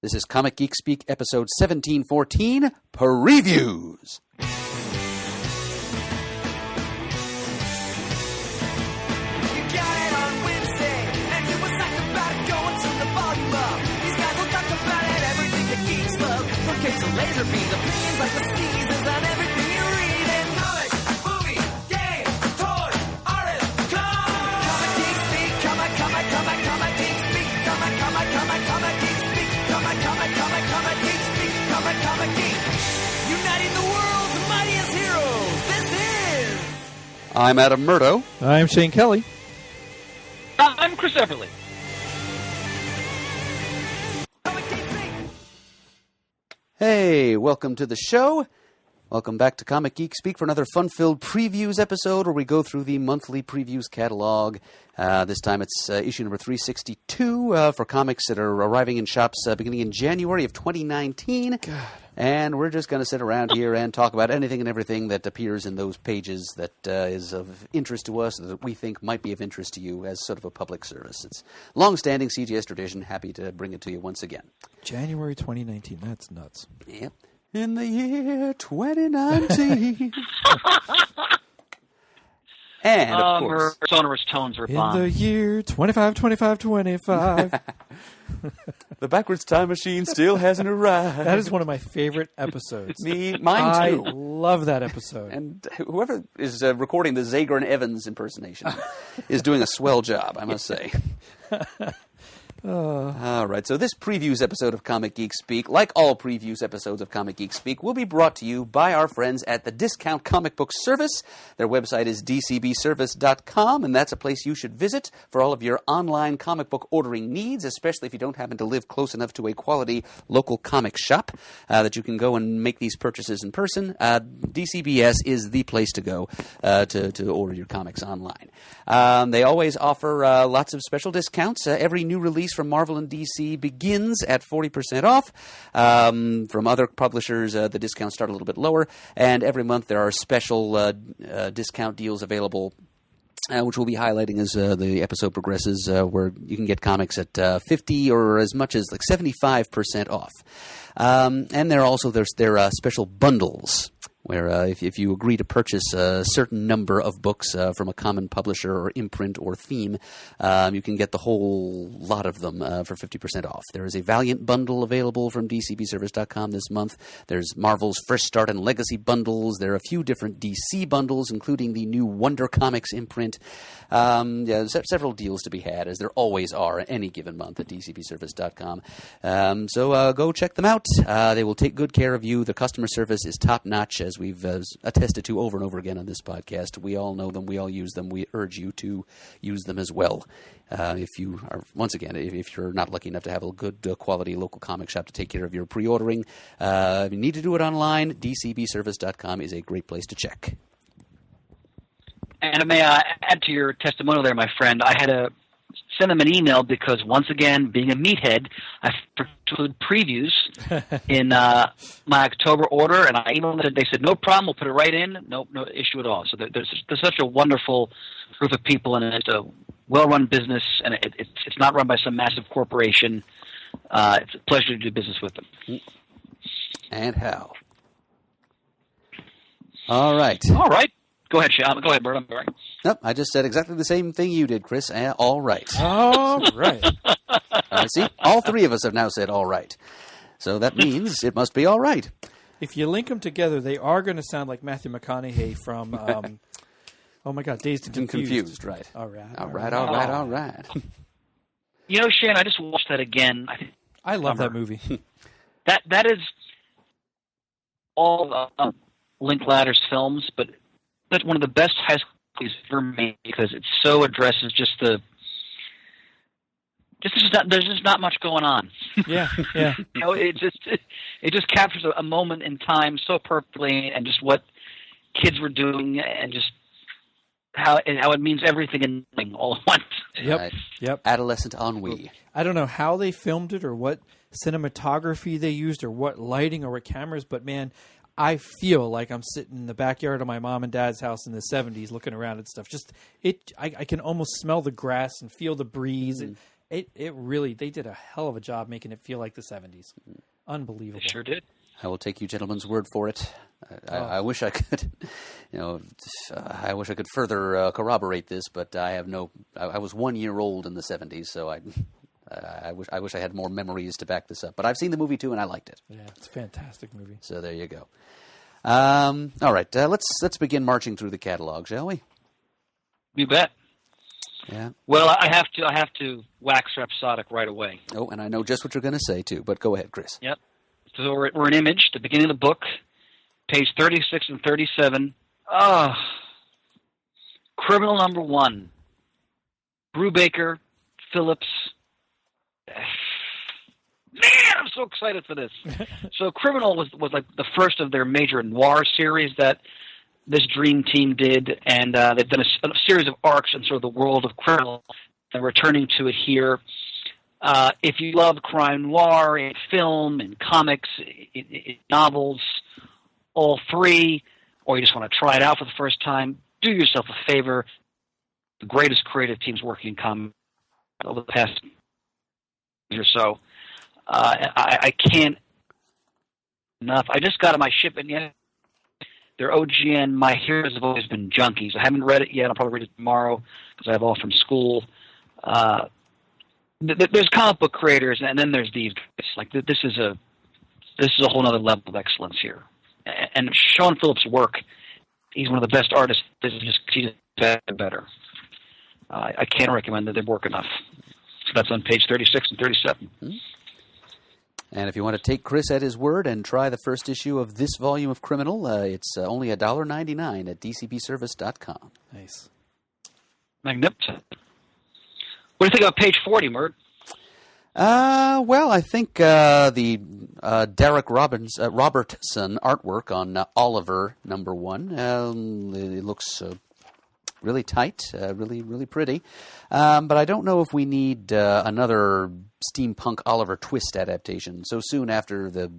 This is Comic Geek Speak, episode 1714, Previews. Laser beams, opinions like the seasons on everything you read in comics, movies, games, toys, artists, Comic Geek Speak, Comic Geek Speak, Comic Geek Speak, Comic Geek Speak, Comic Geek. Uniting the world's mightiest heroes. This is... I'm Adam Murdo. I'm Shane Kelly. I'm Chris Everly. Hey, welcome to the show. Welcome back to Comic Geek Speak for another fun-filled previews episode where we go through the monthly previews catalog. This time it's issue number 362 for comics that are arriving in shops beginning in January of 2019. God. And we're just going to sit around here and talk about anything and everything that appears in those pages that is of interest to us, that we think might be of interest to you as sort of a public service. It's long-standing CGS tradition. Happy to bring it to you once again. January 2019. That's nuts. Yep. In the year 2019. And, of course, her sonorous tones are fun. In the year 25. the backwards time machine still hasn't arrived. That is one of my favorite episodes. Mine too. I love that episode. And whoever is recording the Zager and Evans impersonation is doing a swell job, I must say. All right, so this previews episode of Comic Geek Speak, like all previews episodes of Comic Geek Speak, will be brought to you by our friends at the Discount Comic Book Service. Their website is dcbservice.com, and that's a place you should visit for all of your online comic book ordering needs, especially if you don't happen to live close enough to a quality local comic shop that you can go and make these purchases in person. DCBS is the place to go to order your comics online. They always offer lots of special discounts. Every new release from Marvel and DC begins at 40% off. From other publishers, the discounts start a little bit lower. And every month there are special discount deals available, which we'll be highlighting as the episode progresses, where you can get comics at 50 or as much as like 75% off. And there are also their special bundles, where if you agree to purchase a certain number of books from a common publisher or imprint or theme, you can get the whole lot of them for 50% off. There is a Valiant bundle available from DCBService.com this month. There's Marvel's Fresh Start and Legacy bundles. There are a few different DC bundles, including the new Wonder Comics imprint. Several deals to be had, as there always are any given month at DCBService.com. So go check them out. They will take good care of you. The customer service is top-notch, as we've attested to over and over again on this podcast. We all know them. We all use them. We urge you to use them as well. If you are, once again, if you're not lucky enough to have a good quality local comic shop to take care of your pre-ordering, if you need to do it online, dcbservice.com is a great place to check. And may I add to your testimonial there, my friend, I had to send them an email because, once again, being a meathead, I forgot to include previews in my October order, and I emailed them. They said, no problem, we'll put it right in. No issue at all. So there's such a wonderful group of people, and it's a well-run business, and it's not run by some massive corporation. It's a pleasure to do business with them. And how? All right. Go ahead, Sean. Go ahead, Bert. I'm sorry. Nope, I just said exactly the same thing you did, Chris. All right. All right. See, all three of us have now said all right. So that means it must be all right. If you link them together, they are going to sound like Matthew McConaughey from, Dazed and Confused. Right. All right. You know, Shane, I just watched that again. I love that movie. That is all Linklater's films, but that's one of the best high school movies ever made because it so addresses there's just not much going on. Yeah. It just captures a moment in time so perfectly, and just what kids were doing, and just how it means everything and nothing all at once. Yep. Adolescent ennui. I don't know how they filmed it or what cinematography they used or what lighting or what cameras, but man, I feel like I'm sitting in the backyard of my mom and dad's house in the 70s looking around at stuff. I can almost smell the grass and feel the breeze. It really, they did a hell of a job making it feel like the 70s. Unbelievable. They sure did. I will take you gentlemen's word for it. I wish I could, I wish I could further corroborate this, but I have no. I was 1 year old in the 70s, so I wish I had more memories to back this up. But I've seen the movie too, and I liked it. Yeah, it's a fantastic movie. So there you go. All right, let's begin marching through the catalog, shall we? You bet. Yeah. Well, I have to wax rhapsodic right away. Oh, and I know just what you're going to say too, but go ahead, Chris. Yep. So we're in Image, the beginning of the book, page 36 and 37. Criminal number 1. Brubaker, Phillips. Man, I'm so excited for this. So Criminal was like the first of their major noir series that this dream team did, and they've done a series of arcs in sort of the world of Criminal, and returning to it here. If you love crime noir in film, in comics, in novels, all three, or you just want to try it out for the first time, do yourself a favor. The greatest creative teams working in comics over the past year or so. I can't enough. I just got on my shipment yet. Their OGN, My Heroes Have Always Been Junkies. I haven't read it yet. I'll probably read it tomorrow because I have off from school. There's comic book creators, and then there's these guys. Like this is a whole other level of excellence here. And Sean Phillips' work, he's one of the best artists. He's just better. I can't recommend their work enough. So that's on page 36 and 37. Mm-hmm. And if you want to take Chris at his word and try the first issue of this volume of Criminal, it's only $1.99 at dcbservice.com. Nice. Magnificent. What do you think about page 40, Mert? Well, I think the Derek Robertson artwork on Oliver #1, it looks really tight, really pretty. But I don't know if we need another steampunk Oliver Twist adaptation so soon after the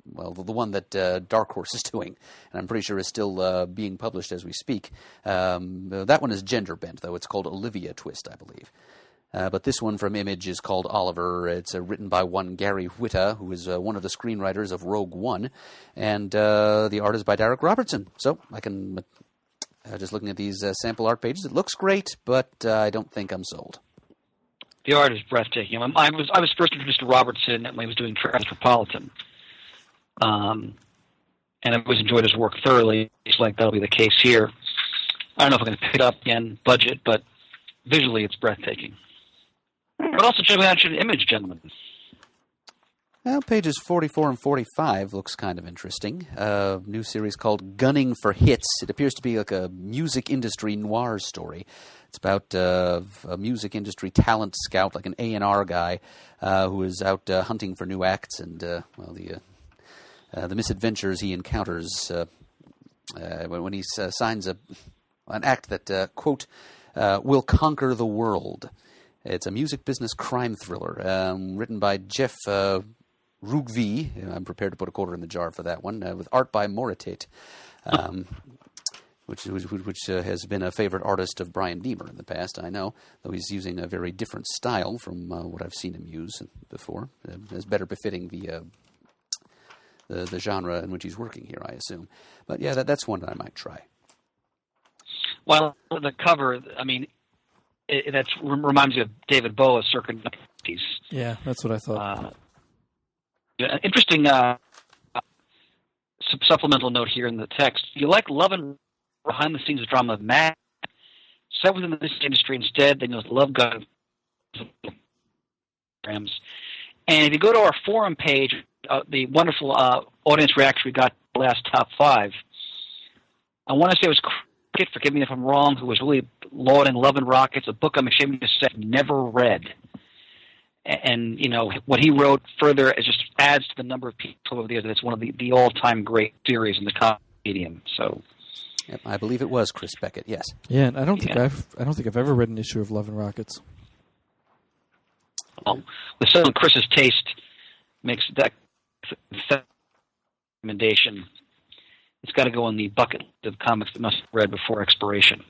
one that Dark Horse is doing, and I'm pretty sure is still being published as we speak. That one is gender bent, though. It's called Olivia Twist, I believe. But this one from Image is called Oliver. It's written by one Gary Whitta, who is one of the screenwriters of Rogue One, and the art is by Derek Robertson. So I can, just looking at these sample art pages, it looks great, but I don't think I'm sold. The art is breathtaking. I was first introduced to Robertson when he was doing Transmetropolitan, and I've always enjoyed his work thoroughly. It's like that'll be the case here. I don't know if I'm going to pick it up again, budget, but visually it's breathtaking. But also check out an Image, gentlemen. Well, pages 44 and 45 looks kind of interesting. New series called Gunning for Hits. It appears to be like a music industry noir story. It's about a music industry talent scout, like an A&R guy, who is out hunting for new acts, and the misadventures he encounters when he signs an act that, quote, will conquer the world. It's a music business crime thriller written by Jeff Rugvi. I'm prepared to put a quarter in the jar for that one, with art by Moritate, which has been a favorite artist of Brian Deemer in the past, I know, though he's using a very different style from what I've seen him use before. It's better befitting the genre in which he's working here, I assume. But yeah, that's one that I might try. Well, the cover, I mean, that reminds me of David Bowie circa 90s. Yeah, that's what I thought. Interesting supplemental note here in the text. You like love and behind-the-scenes drama of Mad, set within this industry instead, then you love gun programs. And if you go to our forum page, the wonderful audience reaction we got the last top 5, I want to say it was Cricket, forgive me if I'm wrong, who was really lauding Love and Rockets, a book I'm ashamed to say I've never read. And, you know, what he wrote further is just adds to the number of people over the years. It's one of the all-time great series in the comic medium. So, yep, I believe it was Chris Beckett. Yes. Yeah, and I don't think I've ever read an issue of Love and Rockets. Well, with someone Chris's taste makes that recommendation. It's got to go on the bucket of comics that must be read before expiration.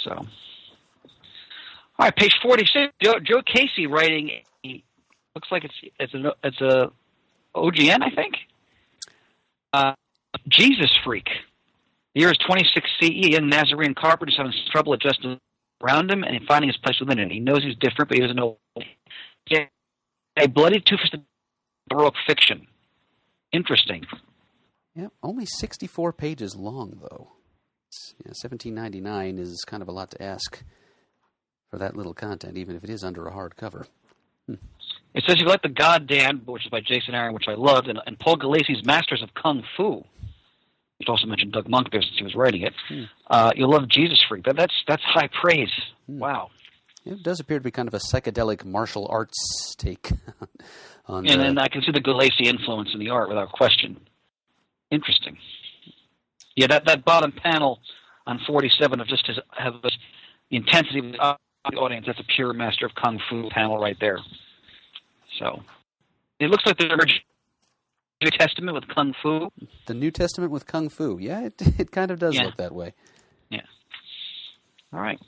So, All right, page 46. Joe Casey writing. Looks like it's a OGN, I think. Jesus Freak. The year is 26 CE. A young Nazarene carpenter is having trouble adjusting around him and finding his place within it. He knows he's different, but he doesn't know. A bloody two-fisted Baroque fiction. Interesting. Yeah, only 64 pages long, though. $17.99 is kind of a lot to ask for that little content, even if it is under a hardcover. It says you like The Goddamned, which is by Jason Aaron, which I loved, and Paul Gulacy's Masters of Kung Fu. You also mentioned Doug Monk there since he was writing it. You'll love Jesus Freak. That's high praise. Wow. It does appear to be kind of a psychedelic martial arts take on. And then I can see the Gulacy influence in the art without question. Interesting. Yeah, that bottom panel on 47 of just the intensity of the audience. That's a pure Master of Kung Fu panel right there. So it looks like the New Testament with Kung Fu. The New Testament with Kung Fu. Yeah, it kind of does look that way. Yeah. All right.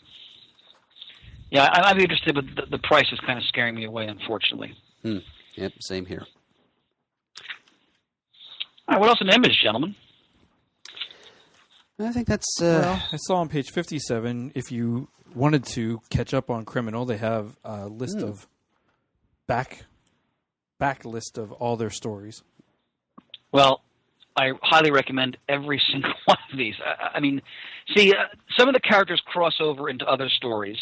Yeah, I'd be interested, but the price is kind of scaring me away, unfortunately. Yep, same here. All right, what else in Image, gentlemen? I think that's... Well, I saw on page 57, if you wanted to catch up on Criminal, they have a list of back list of all their stories. Well, I highly recommend every single one of these. I mean, see, some of the characters cross over into other stories.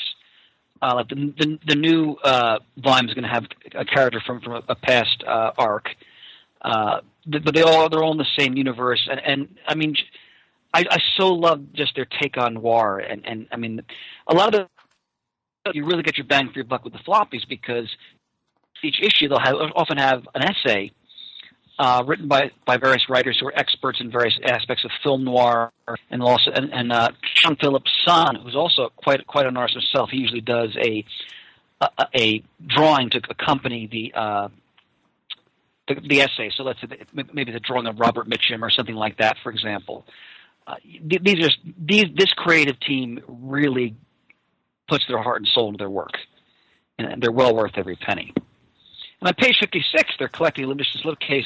Like the new volume is going to have a character from a past arc, but they're all in the same universe. And I mean, I so love just their take on noir. And I mean, a lot of you really get your bang for your buck with the floppies because each issue they'll often have an essay written by various writers who are experts in various aspects of film noir, and also Sean Phillips' son, who's also quite an artist himself. He usually does a drawing to accompany the essay. So let's say maybe the drawing of Robert Mitchum or something like that, for example. This creative team really puts their heart and soul into their work, and they're well worth every penny. And on page 56, they're collecting a limited case,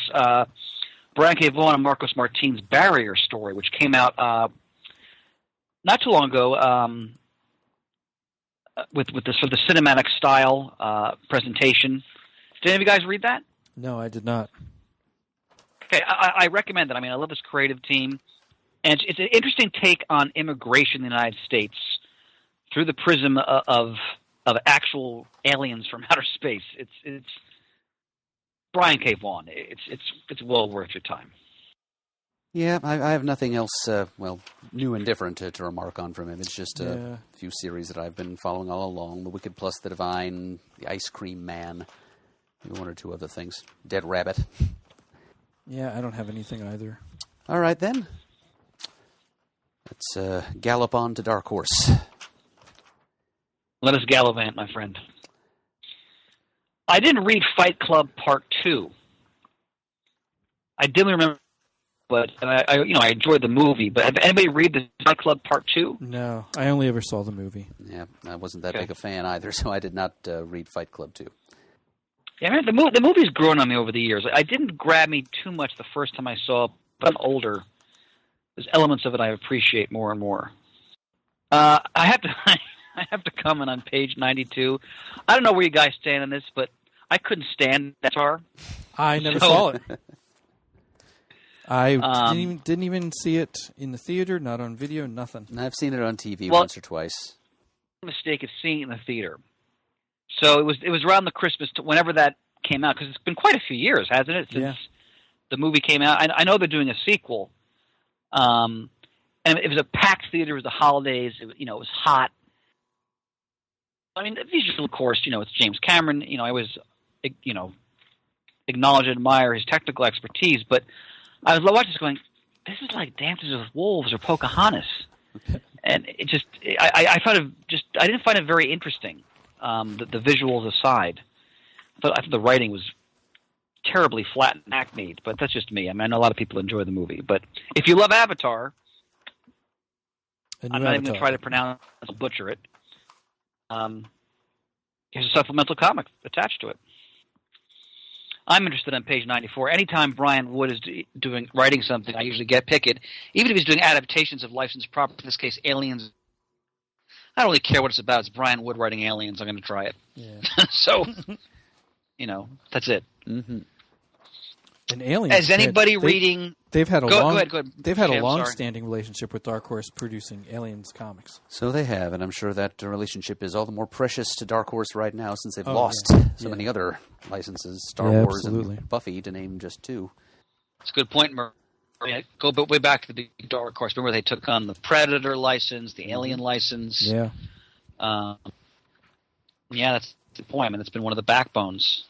Brian K. Vaughan and Marcos Martin's Barrier story, which came out not too long ago with the sort of the cinematic style presentation. Did any of you guys read that? No, I did not. Okay, I recommend it. I mean, I love this creative team. And it's an interesting take on immigration in the United States through the prism of actual aliens from outer space. It's Brian K. Vaughan. It's well worth your time. Yeah, I have nothing else, new and different to remark on from him. It's just a few series that I've been following all along. The Wicked Plus the Divine, The Ice Cream Man, one or two other things. Dead Rabbit. Yeah, I don't have anything either. All right, then. Let's gallop on to Dark Horse. Let us gallivant, my friend. I didn't read Fight Club Part 2. I dimly remember, but I enjoyed the movie. But have anybody read the Fight Club Part 2? No, I only ever saw the movie. Yeah, I wasn't that big a fan either, so I did not read Fight Club 2. Yeah, I mean, the movie's grown on me over the years. It didn't grab me too much the first time I saw it, but I'm older. There's elements of it I appreciate more and more. I have to comment on page 92. I don't know where you guys stand on this, but I couldn't stand that far. I never saw it. I didn't even see it in the theater, not on video, nothing. I've seen it on TV once or twice. Mistake of seeing it in the theater. So it was around the Christmas whenever that came out, because it's been quite a few years, hasn't it, since the movie came out. I know they're doing a sequel. And it was a packed theater. It was the holidays. It was hot. I mean, visually, of course, it's James Cameron. I always, acknowledge and admire his technical expertise. But I was watching this going, this is like Dances with Wolves or Pocahontas. And it just, I didn't find it very interesting, the visuals aside. But I thought the writing was terribly flat and hackneyed, but that's just me. I mean, I know a lot of people enjoy the movie, but if you love Avatar, I'm not even going to try to pronounce it, butcher it. here's a supplemental comic attached to it. I'm interested on page 94. Anytime Brian Wood is writing something, I usually pick it. Even if he's doing adaptations of licensed property, in this case, Aliens. I don't really care what it's about. It's Brian Wood writing Aliens. I'm going to try it. Yeah. So, that's it. Mm-hmm. And Aliens. Is anybody reading? They've had a Go ahead. They've had Jay, a I'm sorry. long-standing relationship with Dark Horse producing Aliens comics. So they have, and I'm sure that relationship is all the more precious to Dark Horse right now since they've lost so many other licenses, Star Wars absolutely. and Buffy, to name just two. It's a good point, Murray. Go way back to the big Dark Horse. Remember they took on the Predator license, the Alien license. Yeah. That's the point. I mean, it's been one of the backbones.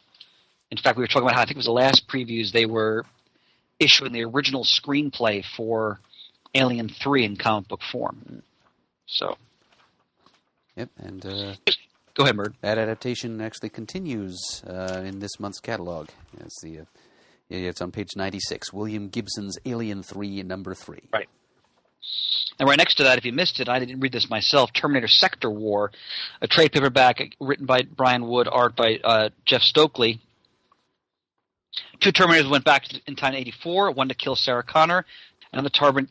In fact, we were talking about how I think it was the last previews they were issuing the original screenplay for Alien 3 in comic book form. So. Yep, and Go ahead, Murd. that adaptation actually continues in this month's catalog. It's on page 96, William Gibson's Alien 3, number 3. Right. And right next to that, if you missed it, I didn't read this myself, Terminator Sector War, a trade paperback written by Brian Wood, art by Jeff Stokely. Two Terminators went back in time in 1984, one to kill Sarah Connor, and the targeting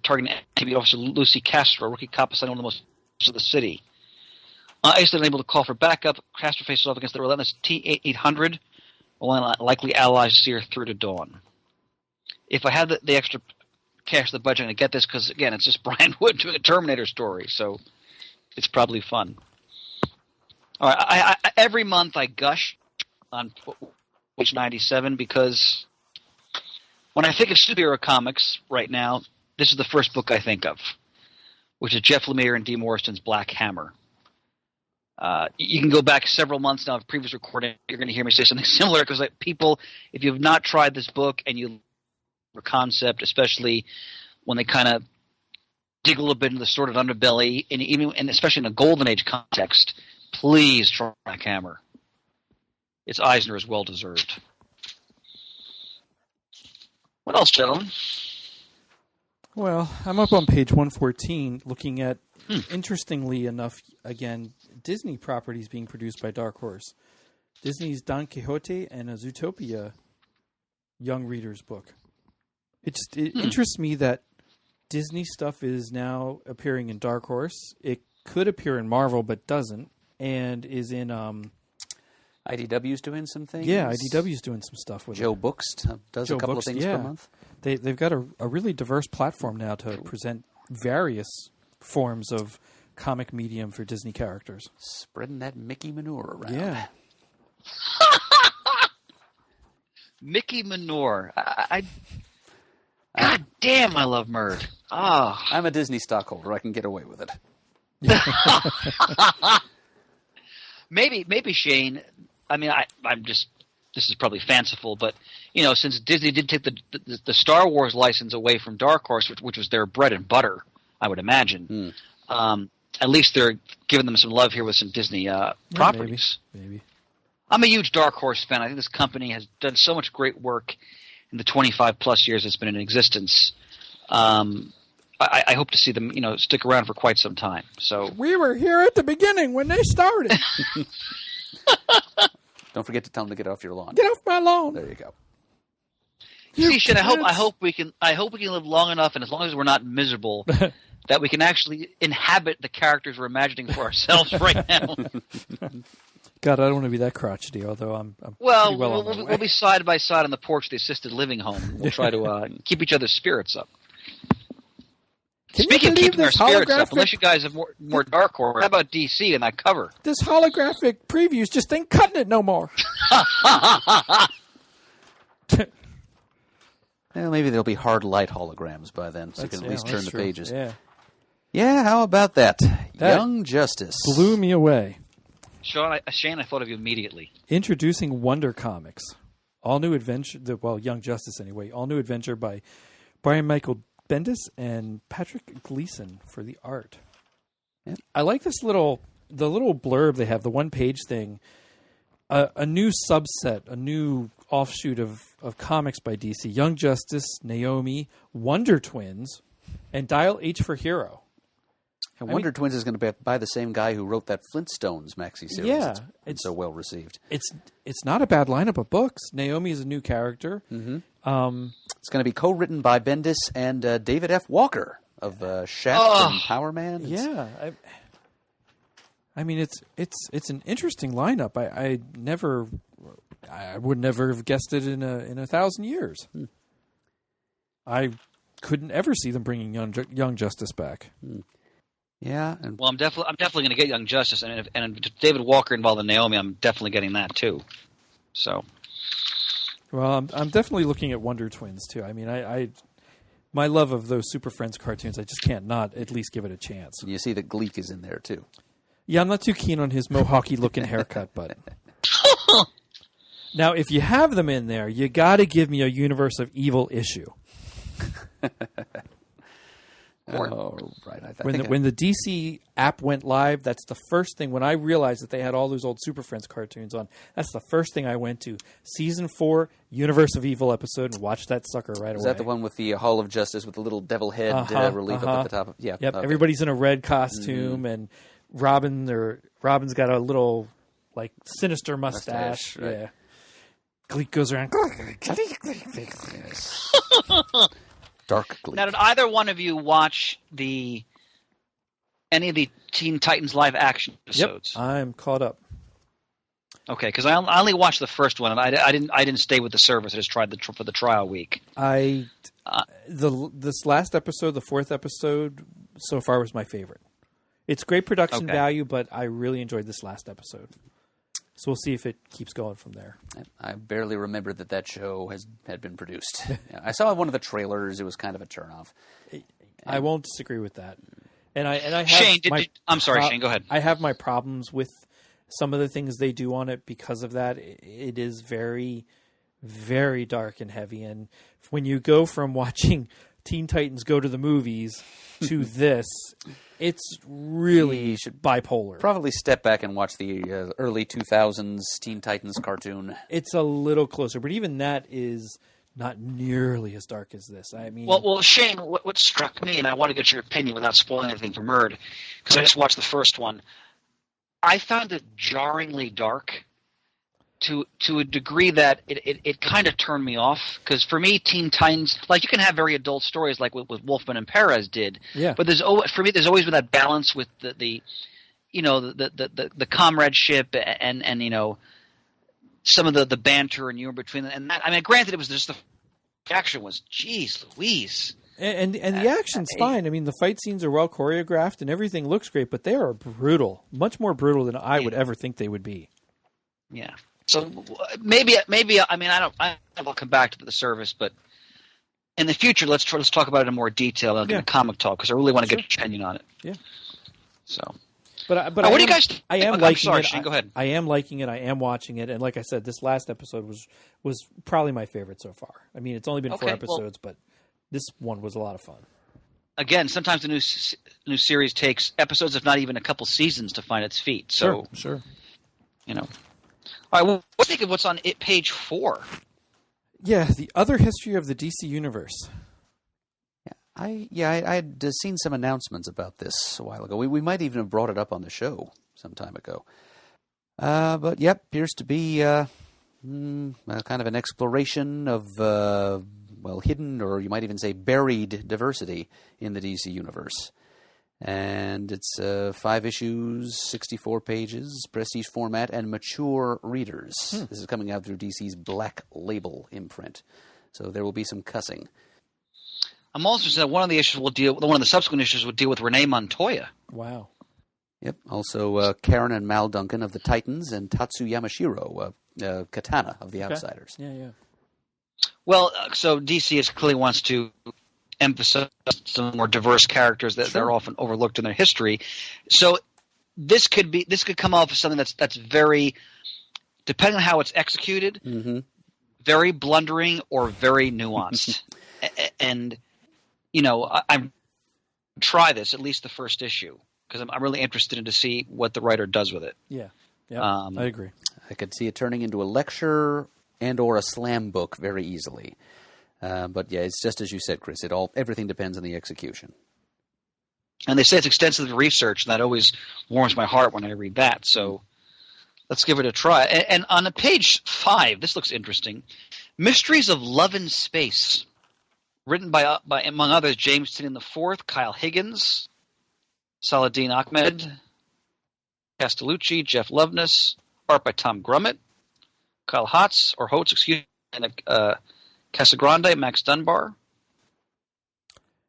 TV officer Lucy Castro, a rookie cop assigned one of the most of the city. Isolated and able to call for backup, Castro faces off against the relentless T-800, while likely allies see her through to dawn. If I had the extra cash in the budget, I'm going to get this because, again, it's just Brian Wood doing a Terminator story, so it's probably fun. All right, I every month I gush on page 97 because when I think of superhero comics right now, this is the first book I think of, which is Jeff Lemire and Dee Morrison's Black Hammer. You can go back several months now of previous recording. You're going to hear me say something similar because people, if you have not tried this book and you love the concept, especially when they kind of dig a little bit into the sordid underbelly, and especially in a Golden Age context, please try Black Hammer. Its Eisner is well deserved. What else, gentlemen? Well, I'm up on page 114 looking at, interestingly enough, again, Disney properties being produced by Dark Horse. Disney's Don Quixote and a Zootopia young readers book. It interests me that Disney stuff is now appearing in Dark Horse. It could appear in Marvel, but doesn't, and is in... IDW's doing some things. Yeah, IDW's doing some stuff with Joe it. Books does Joe a couple Books, of things per month. They've got a really diverse platform now to present various forms of comic medium for Disney characters. Spreading that Mickey manure around. Yeah. Mickey Manure. God damn, I love Murd. Oh. I'm a Disney stockholder. I can get away with it. Maybe Shane. I mean, I'm just. This is probably fanciful, but since Disney did take the Star Wars license away from Dark Horse, which was their bread and butter, I would imagine. At least they're giving them some love here with some Disney properties. Maybe. I'm a huge Dark Horse fan. I think this company has done so much great work in the 25 plus years it's been in existence. I hope to see them, stick around for quite some time. So We were here at the beginning when they started. Don't forget to tell them to get off your lawn. Get off my lawn. There you go. See, Shane, I hope we can live long enough, and as long as we're not miserable, that we can actually inhabit the characters we're imagining for ourselves right now. God, I don't want to be that crotchety, although I'm Well, pretty well on my way. we'll be side by side on the porch of the assisted living home. We'll try to keep each other's spirits up. Can Speaking you of believe keeping our this spirits up, holographic- unless you guys have more Dark Horse, how about DC and that cover? This holographic previews just ain't cutting it no more. Well, maybe there'll be hard light holograms by then, so you can at least turn that's the true. pages. Yeah. Yeah, how about that? That Young Justice. Blew me away. Shane, I thought of you immediately. Introducing Wonder Comics. All new adventure, Young Justice anyway. All new adventure by Brian Michael Bendis and Patrick Gleason for the art. Yep. I like the little blurb they have, the one-page thing. A new subset, a new offshoot of comics by DC. Young Justice, Naomi, Wonder Twins, and Dial H for Hero. And Wonder Twins is going to be by the same guy who wrote that Flintstones maxi series. Yeah, it's so well received. It's not a bad lineup of books. Naomi is a new character. Mm-hmm. It's going to be co-written by Bendis and David F. Walker of Shaft and Power Man. Yeah, I mean it's an interesting lineup. I would never have guessed it in 1,000 years. I couldn't ever see them bringing Young Justice back. Yeah, well, I'm definitely going to get Young Justice, and if David Walker involved in Naomi, I'm definitely getting that too. So, well, I'm definitely looking at Wonder Twins too. I mean, my love of those Super Friends cartoons, I just can't not at least give it a chance. you see that Gleek is in there too. Yeah, I'm not too keen on his mohawky looking haircut, but now if you have them in there, you got to give me a Universe of Evil issue. Oh, right. When the DC app went live, that's the first thing. When I realized that they had all those old Super Friends cartoons on, that's the first thing I went to. Season 4, Universe of Evil episode, and watched that sucker right away. Is that the one with the Hall of Justice with the little devil head relief up at the top? Yeah. Yep. Okay. Everybody's in a red costume, and Robin's got a little like sinister mustache. Right. Yeah. Gleek goes around. Dark Gleek. now, did either one of you watch any of the Teen Titans live action episodes? Yep, I'm caught up. Okay, because I only watched the first one, and I didn't stay with the service. I just tried for the trial week. This last episode, the 4th episode, so far was my favorite. It's great production value, but I really enjoyed this last episode. So we'll see if it keeps going from there. I barely remembered that show had been produced. Yeah, I saw one of the trailers. It was kind of a turnoff. I won't disagree with that. And I have Shane, I'm sorry, Shane, go ahead. I have my problems with some of the things they do on it because of that. It is very, very dark and heavy. And when you go from watching Teen Titans go to the movies to this, it's really bipolar. Probably step back and watch the early 2000s Teen Titans cartoon. It's a little closer, but even that is not nearly as dark as this. I mean, well, Shane, what struck me, and I want to get your opinion without spoiling anything for Murd, because I just watched the first one. I found it jarringly dark to a degree that it kind of turned me off. Because for me, Teen Titans, like you can have very adult stories like what Wolfman and Perez did. Yeah. But there's always been that balance with the comradeship and some of the banter and humor between them. And that, I mean, granted, it was just the action was, geez Louise. And the action's fine. I mean, the fight scenes are well choreographed and everything looks great, but they are brutal, much more brutal than I would ever think they would be. Yeah. So maybe I mean I'll come back to the service, but in the future let's talk about it in more detail in a comic talk because I really want to get your opinion on it. Yeah. So. But what do you guys? I am I'm liking sorry, it. Shane, go ahead. I am liking it. I am watching it, and like I said, this last episode was probably my favorite so far. I mean, it's only been 4 episodes, but this one was a lot of fun. Again, sometimes the new series takes episodes, if not even a couple seasons, to find its feet. So, sure. All right, well, let's think of what's on page 4. Yeah, the other history of the DC Universe. I had seen some announcements about this a while ago. We might even have brought it up on the show some time ago. But, appears to be kind of an exploration of, hidden or you might even say buried diversity in the DC Universe. And it's 5 issues, 64 pages, prestige format, and mature readers. This is coming out through DC's Black Label imprint. So there will be some cussing. I'm also saying one of the subsequent issues will deal with Renee Montoya. Wow. Yep. Also, Karen and Mal Duncan of the Titans and Tatsu Yamashiro, Katana of the Outsiders. Yeah. Well, so DC clearly wants to emphasize some more diverse characters that are often overlooked in their history. So this could come off as something that's very, depending on how it's executed, very blundering or very nuanced. And I'm try this, at least the first issue, because I'm really interested in to see what the writer does with it. Yeah, I agree. I could see it turning into a lecture and or a slam book very easily. But yeah, it's just as you said, Chris. Everything depends on the execution. And they say it's extensive research, and that always warms my heart when I read that. So let's give it a try. And on the page 5, this looks interesting. Mysteries of Love in Space, written by among others, James Tynion IV, Kyle Higgins, Saladin Ahmed, Castellucci, Jeff Loveness, art by Tom Grummett, Kyle Hotz, and Casagrande, Max Dunbar.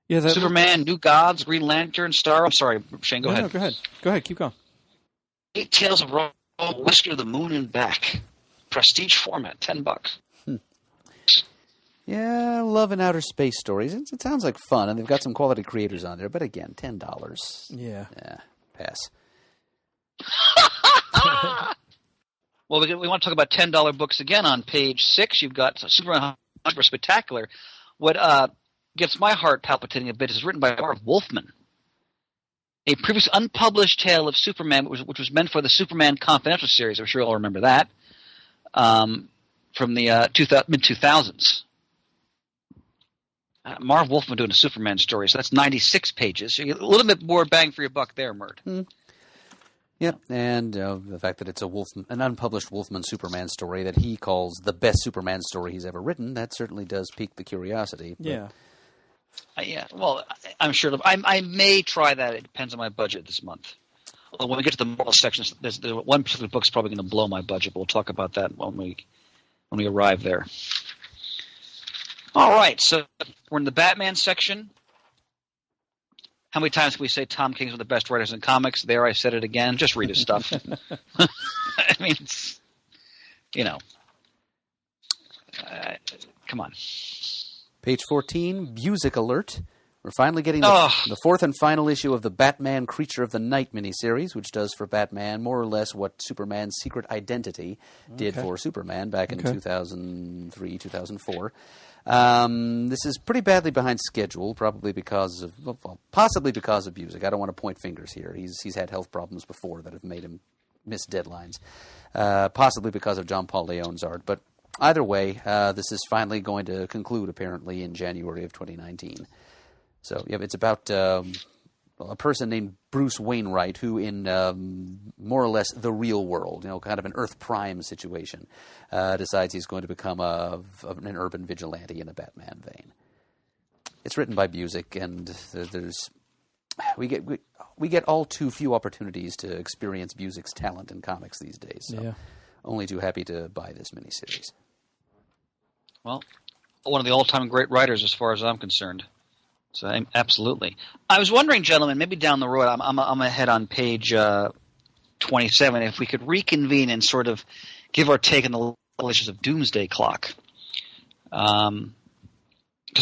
Yeah, Superman, New Gods, Green Lantern, Star. I'm sorry, Shane. Go ahead. No, go ahead. Go ahead. Keep going. 8 Tales of Roll, Whisker to the Moon and Back. Prestige format, $10. Yeah, love and outer space stories. It sounds like fun, and they've got some quality creators on there. But again, $10. Yeah. Pass. Well, we want to talk about $10 books again on page 6. You've got Superman Super Spectacular. What gets my heart palpitating a bit is written by Marv Wolfman. A previous unpublished tale of Superman, which was meant for the Superman Confidential series. I'm sure you'll remember that. From the mid-2000s. Marv Wolfman doing a Superman story, so that's 96 pages. So you get a little bit more bang for your buck there, Mert. Yep, and the fact that it's an unpublished Wolfman Superman story that he calls the best Superman story he's ever written, that certainly does pique the curiosity. Yeah. Yeah, well, I'm sure. I may try that. It depends on my budget this month. Well, when we get to the moral sections, there's one particular book's probably going to blow my budget, but we'll talk about that when we arrive there. All right, so we're in the Batman section. How many times can we say Tom King's one of the best writers in comics? There, I said it again. Just read his stuff. I mean, it's, come on. Page 14, Music Alert. We're finally getting the fourth and final issue of the Batman Creature of the Night miniseries, which does for Batman more or less what Superman's Secret Identity did for Superman back in 2003, 2004. This is pretty badly behind schedule, probably possibly because of music. I don't want to point fingers here. He's had health problems before that have made him miss deadlines. Possibly because of John Paul Leon's art. But either way, this is finally going to conclude, apparently, in January of 2019. So, yeah, it's about a person named Bruce Wainwright who, in more or less the real world, kind of an Earth Prime situation, decides he's going to become an urban vigilante in a Batman vein. It's written by Busiek, and we get all too few opportunities to experience Busiek's talent in comics these days. So only too happy to buy this miniseries. Well, one of the all-time great writers, as far as I'm concerned. So absolutely. I was wondering, gentlemen, maybe down the road, I'm ahead on page 27, if we could reconvene and sort of give our take on the issues of Doomsday Clock. Because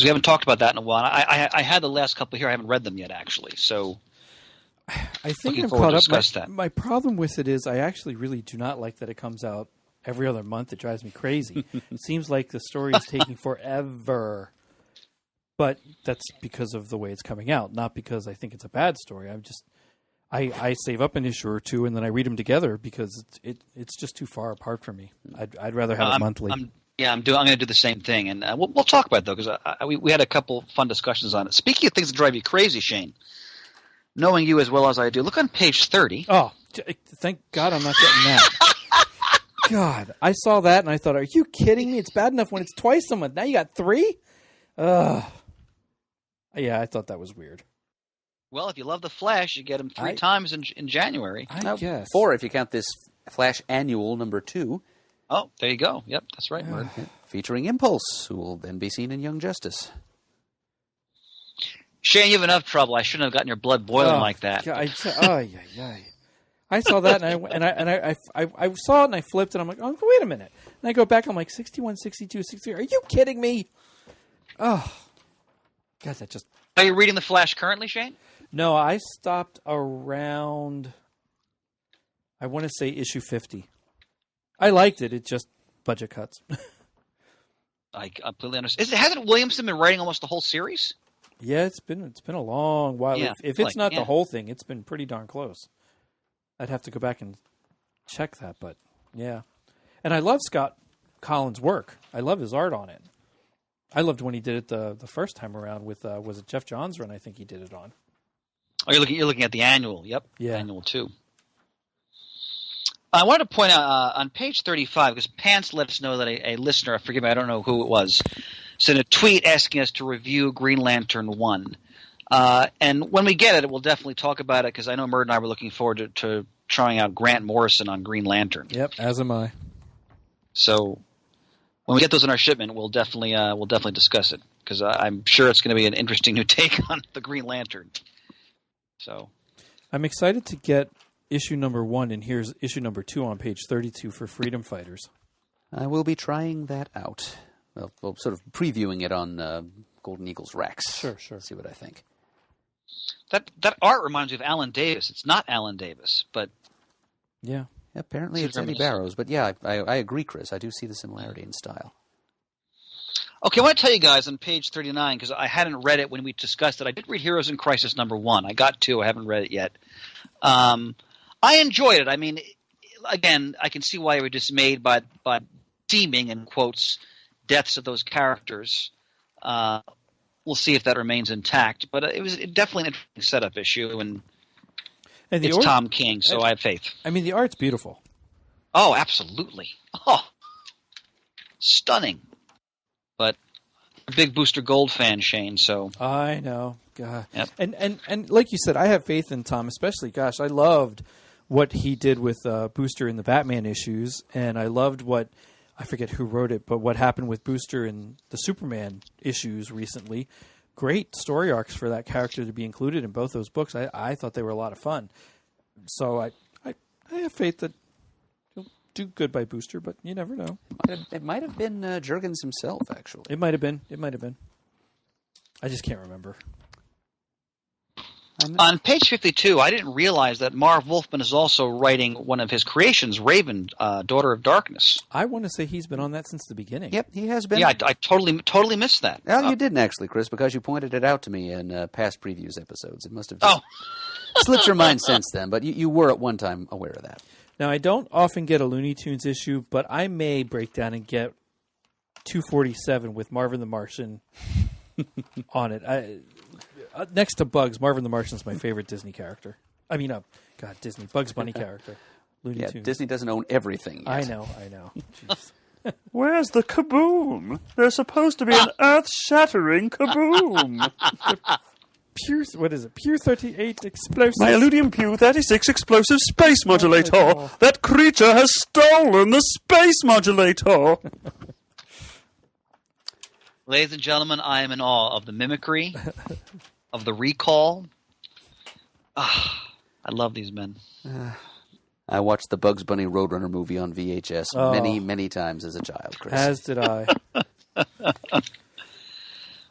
we haven't talked about that in a while. I had the last couple here. I haven't read them yet, actually. So I think I'm forward caught to up. discuss that. My problem with it is I actually really do not like that it comes out every other month. It drives me crazy. It seems like the story is taking forever. But that's because of the way it's coming out, not because I think it's a bad story. I save up an issue or two and then I read them together because it's just too far apart for me. I'd rather have it monthly. I'm going to do the same thing, and we'll talk about it though because we had a couple fun discussions on it. Speaking of things that drive you crazy, Shane, knowing you as well as I do, look on page 30. Oh, thank God I'm not getting that. God, I saw that and I thought, are you kidding me? It's bad enough when it's twice a month. Now you got 3? Ugh. Yeah, I thought that was weird. Well, if you love the Flash, you get him 3 times in January. I guess 4 if you count this Flash Annual number 2. Oh, there you go. Yep, that's right, Mert. Featuring Impulse, who will then be seen in Young Justice. Shane, you have enough trouble. I shouldn't have gotten your blood boiling like that. I saw that and I saw it and I flipped and I'm like, oh, wait a minute. And I go back, I'm like 61, 62, 63. Are you kidding me? Oh. God, that just... Are you reading The Flash currently, Shane? No, I stopped around, I want to say issue 50. I liked it. It just budget cuts. I completely understand. Hasn't Williamson been writing almost the whole series? Yeah, it's been a long while. Yeah, if it's not the whole thing, it's been pretty darn close. I'd have to go back and check that, but yeah. And I love Scott Collins' work. I love his art on it. I loved when he did it the first time around with, was it Jeff Johns' run I think he did it on? Oh, you're looking at the annual. Yep. Yeah. Annual 2. I wanted to point out on page 35, because Pants let us know that a listener, forgive me, I don't know who it was, sent a tweet asking us to review Green Lantern 1. And when we get it, we'll definitely talk about it, because I know Murd and I were looking forward to trying out Grant Morrison on Green Lantern. Yep, as am I. So when we get those in our shipment, we'll definitely discuss it, because I'm sure it's going to be an interesting new take on the Green Lantern. So I'm excited to get issue number 1, and here's issue number 2 on page 32 for Freedom Fighters. I will be trying that out. Well, sort of previewing it on Golden Eagles Rex. Sure. See what I think. that art reminds me of Alan Davis. It's not Alan Davis, but Yeah. Apparently it's Eddie Barrows, but yeah, I agree, Chris. I do see the similarity in style. okay, I want to tell you guys on page 39, because I hadn't read it when we discussed it. I did read Heroes in Crisis number 1. I got 2. I haven't read it yet. I enjoyed it. I mean, again, I can see why you were dismayed by seeming, in quotes, deaths of those characters. We'll see if that remains intact. But it was definitely an interesting setup issue, and it's Tom King, so I have faith. I mean, the art's beautiful. Oh, absolutely. Oh, stunning. But I'm a big Booster Gold fan, Shane, so... I know. God. Yep. And like you said, I have faith in Tom, especially, gosh, I loved what he did with Booster in the Batman issues, and I loved what, I forget who wrote it, but what happened with Booster in the Superman issues recently. Great story arcs for that character to be included in both those books. I thought they were a lot of fun. So I have faith that he'll do good by Booster, but you never know. It might have been Jurgens himself, actually. It might have been. I just can't remember. On page 52, I didn't realize that Marv Wolfman is also writing one of his creations, Raven, Daughter of Darkness. I want to say he's been on that since the beginning. Yep, he has been. Yeah, I totally missed that. Well, you didn't actually, Chris, because you pointed it out to me in past previews episodes. It must have just slipped your mind since then, but you were at one time aware of that. Now, I don't often get a Looney Tunes issue, but I may break down and get 247 with Marvin the Martian on it. Next to Bugs, Marvin the Martian is my favorite Disney character. I mean, Disney. Bugs Bunny character. Looney Tunes. Disney doesn't own everything yet. I know. Jeez. Where's the kaboom? There's supposed to be an earth-shattering kaboom. Pure 38 explosives. My Illudium Pew 36 explosive space modulator. Oh. That creature has stolen the space modulator. Ladies and gentlemen, I am in awe of the mimicry, of the recall. I love these men. I watched the Bugs Bunny Roadrunner movie on VHS many times as a child, Chris. As did I.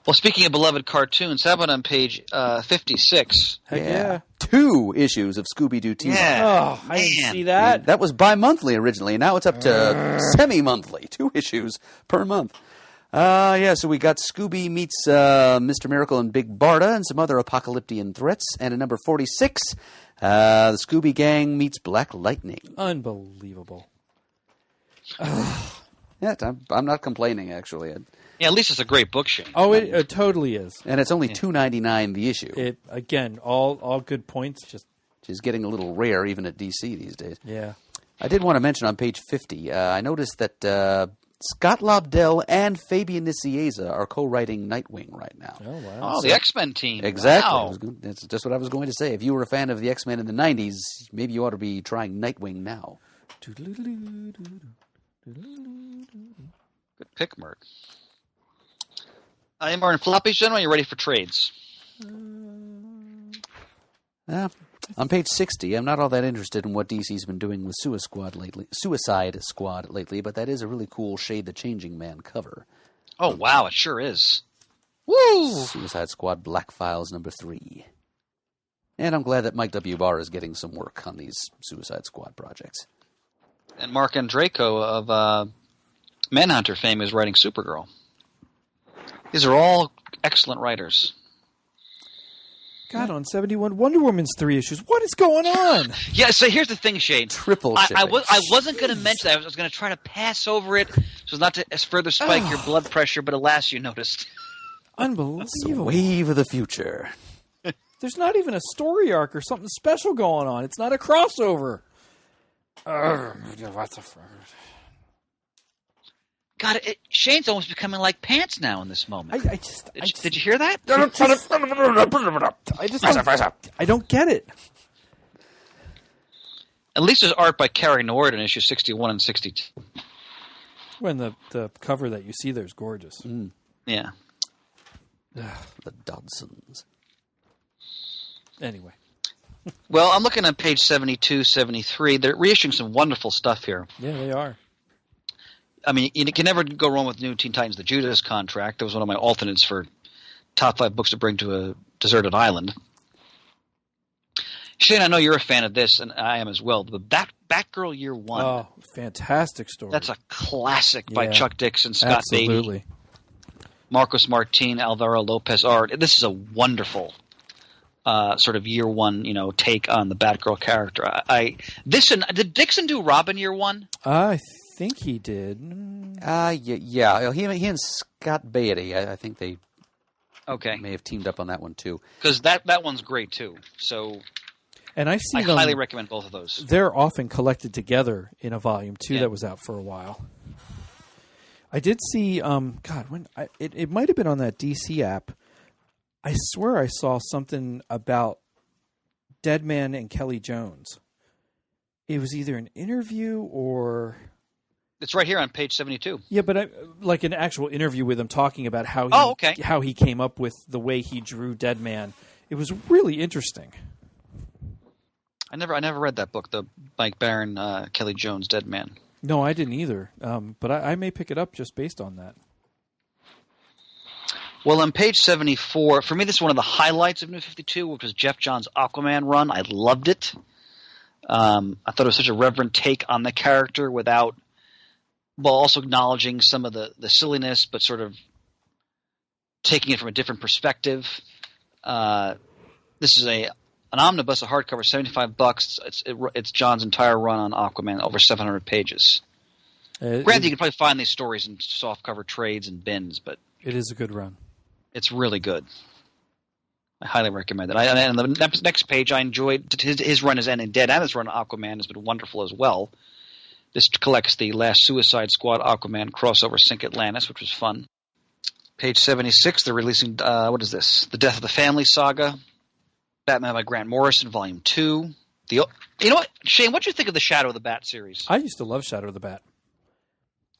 Well, speaking of beloved cartoons, how about on page 56? Heck yeah. 2 issues of Scooby-Doo Team Up. Oh, I didn't see that. That was bi-monthly originally, and now it's up to semi-monthly. 2 issues per month. So we got Scooby meets Mr. Miracle and Big Barda and some other apocalyptic threats. And at number 46, the Scooby Gang meets Black Lightning. Unbelievable. Yeah, I'm not complaining, actually. Yeah, at least it's a great book, Shane. Oh, it totally is. And it's only $2.99 the issue. It again, all good points. Just Which is getting a little rare even at DC these days. yeah. I did want to mention on page 50, I noticed that Scott Lobdell and Fabian Nicieza are co-writing Nightwing right now. Oh wow. Oh, the X-Men team. Exactly. Wow. That's just what I was going to say. If you were a fan of the X-Men in the 90s, maybe you ought to be trying Nightwing now. Good pick, Merc. Any more in floppies, gentlemen? Are you ready for trades? On page 60, I'm not all that interested in what DC's been doing with Suicide Squad lately, but that is a really cool Shade the Changing Man cover. Oh, wow, it sure is. Woo! Suicide Squad Black Files number 3. And I'm glad that Mike W. Barr is getting some work on these Suicide Squad projects. And Mark Andreyko of Manhunter fame is writing Supergirl. These are all excellent writers. God, on 71, Wonder Woman's 3 issues. What is going on? Yeah, so here's the thing, Shane. Triple I shipping. wasn't going to mention that. I was going to try to pass over it so as not to further spike your blood pressure, but alas, you noticed. Unbelievable. Wave of the future. There's not even a story arc or something special going on. It's not a crossover. What the fuck? God, Shane's almost becoming like Pants now in this moment. Did you hear that? I don't get it. At least there's art by Carrie Nord in issue 61 and 62. When the cover that you see there is gorgeous. Yeah. The Dodsons. Anyway. Well, I'm looking at page 72, 73. They're reissuing some wonderful stuff here. Yeah, they are. I mean, you can never go wrong with New Teen Titans, the Judas Contract. That was one of my alternates for top 5 books to bring to a deserted island. Shane, I know you're a fan of this, and I am as well. The Batgirl Year One. Oh, fantastic story. That's a classic by Yeah. Chuck Dixon, Scott Beatty, Absolutely. Marcos Martin, Alvaro Lopez art. This is a wonderful sort of Year One, take on the Batgirl character. Did Dixon do Robin Year One? I think he did. Yeah. He and Scott Beatty, I think they Okay, may have teamed up on that one too. because that one's great too. So And I see I them. highly recommend both of those. They're often collected together in a volume too. Yeah. That was out for a while. I did see. It might have been on that DC app. I swear I saw something about Deadman and Kelly Jones. It was either an interview or It's right here on page 72. yeah, but like an actual interview with him talking about how how he came up with the way he drew Deadman. It was really interesting. I never read that book, the Mike Barron, Kelly Jones, Dead Man. No, I didn't either. But I may pick it up just based on that. Well, on page 74, for me, this is one of the highlights of New 52, which was Jeff Johns' Aquaman run. I loved it. I thought it was such a reverent take on the character while also acknowledging some of the silliness, but sort of taking it from a different perspective. This is an omnibus, a hardcover, $75. It's John's entire run on Aquaman, over 700 pages. Granted, you can probably find these stories in softcover trades and bins, but It is a good run. it's really good. I highly recommend it. And the next page, I enjoyed his run as Ending Dead, and his run on Aquaman has been wonderful as well. This collects the last Suicide Squad Aquaman crossover, Sink Atlantis, which was fun. Page 76, they're releasing, what is this? The Death of the Family Saga, Batman by Grant Morrison, Volume 2. You know what, Shane, what do you think of the Shadow of the Bat series? I used to love Shadow of the Bat.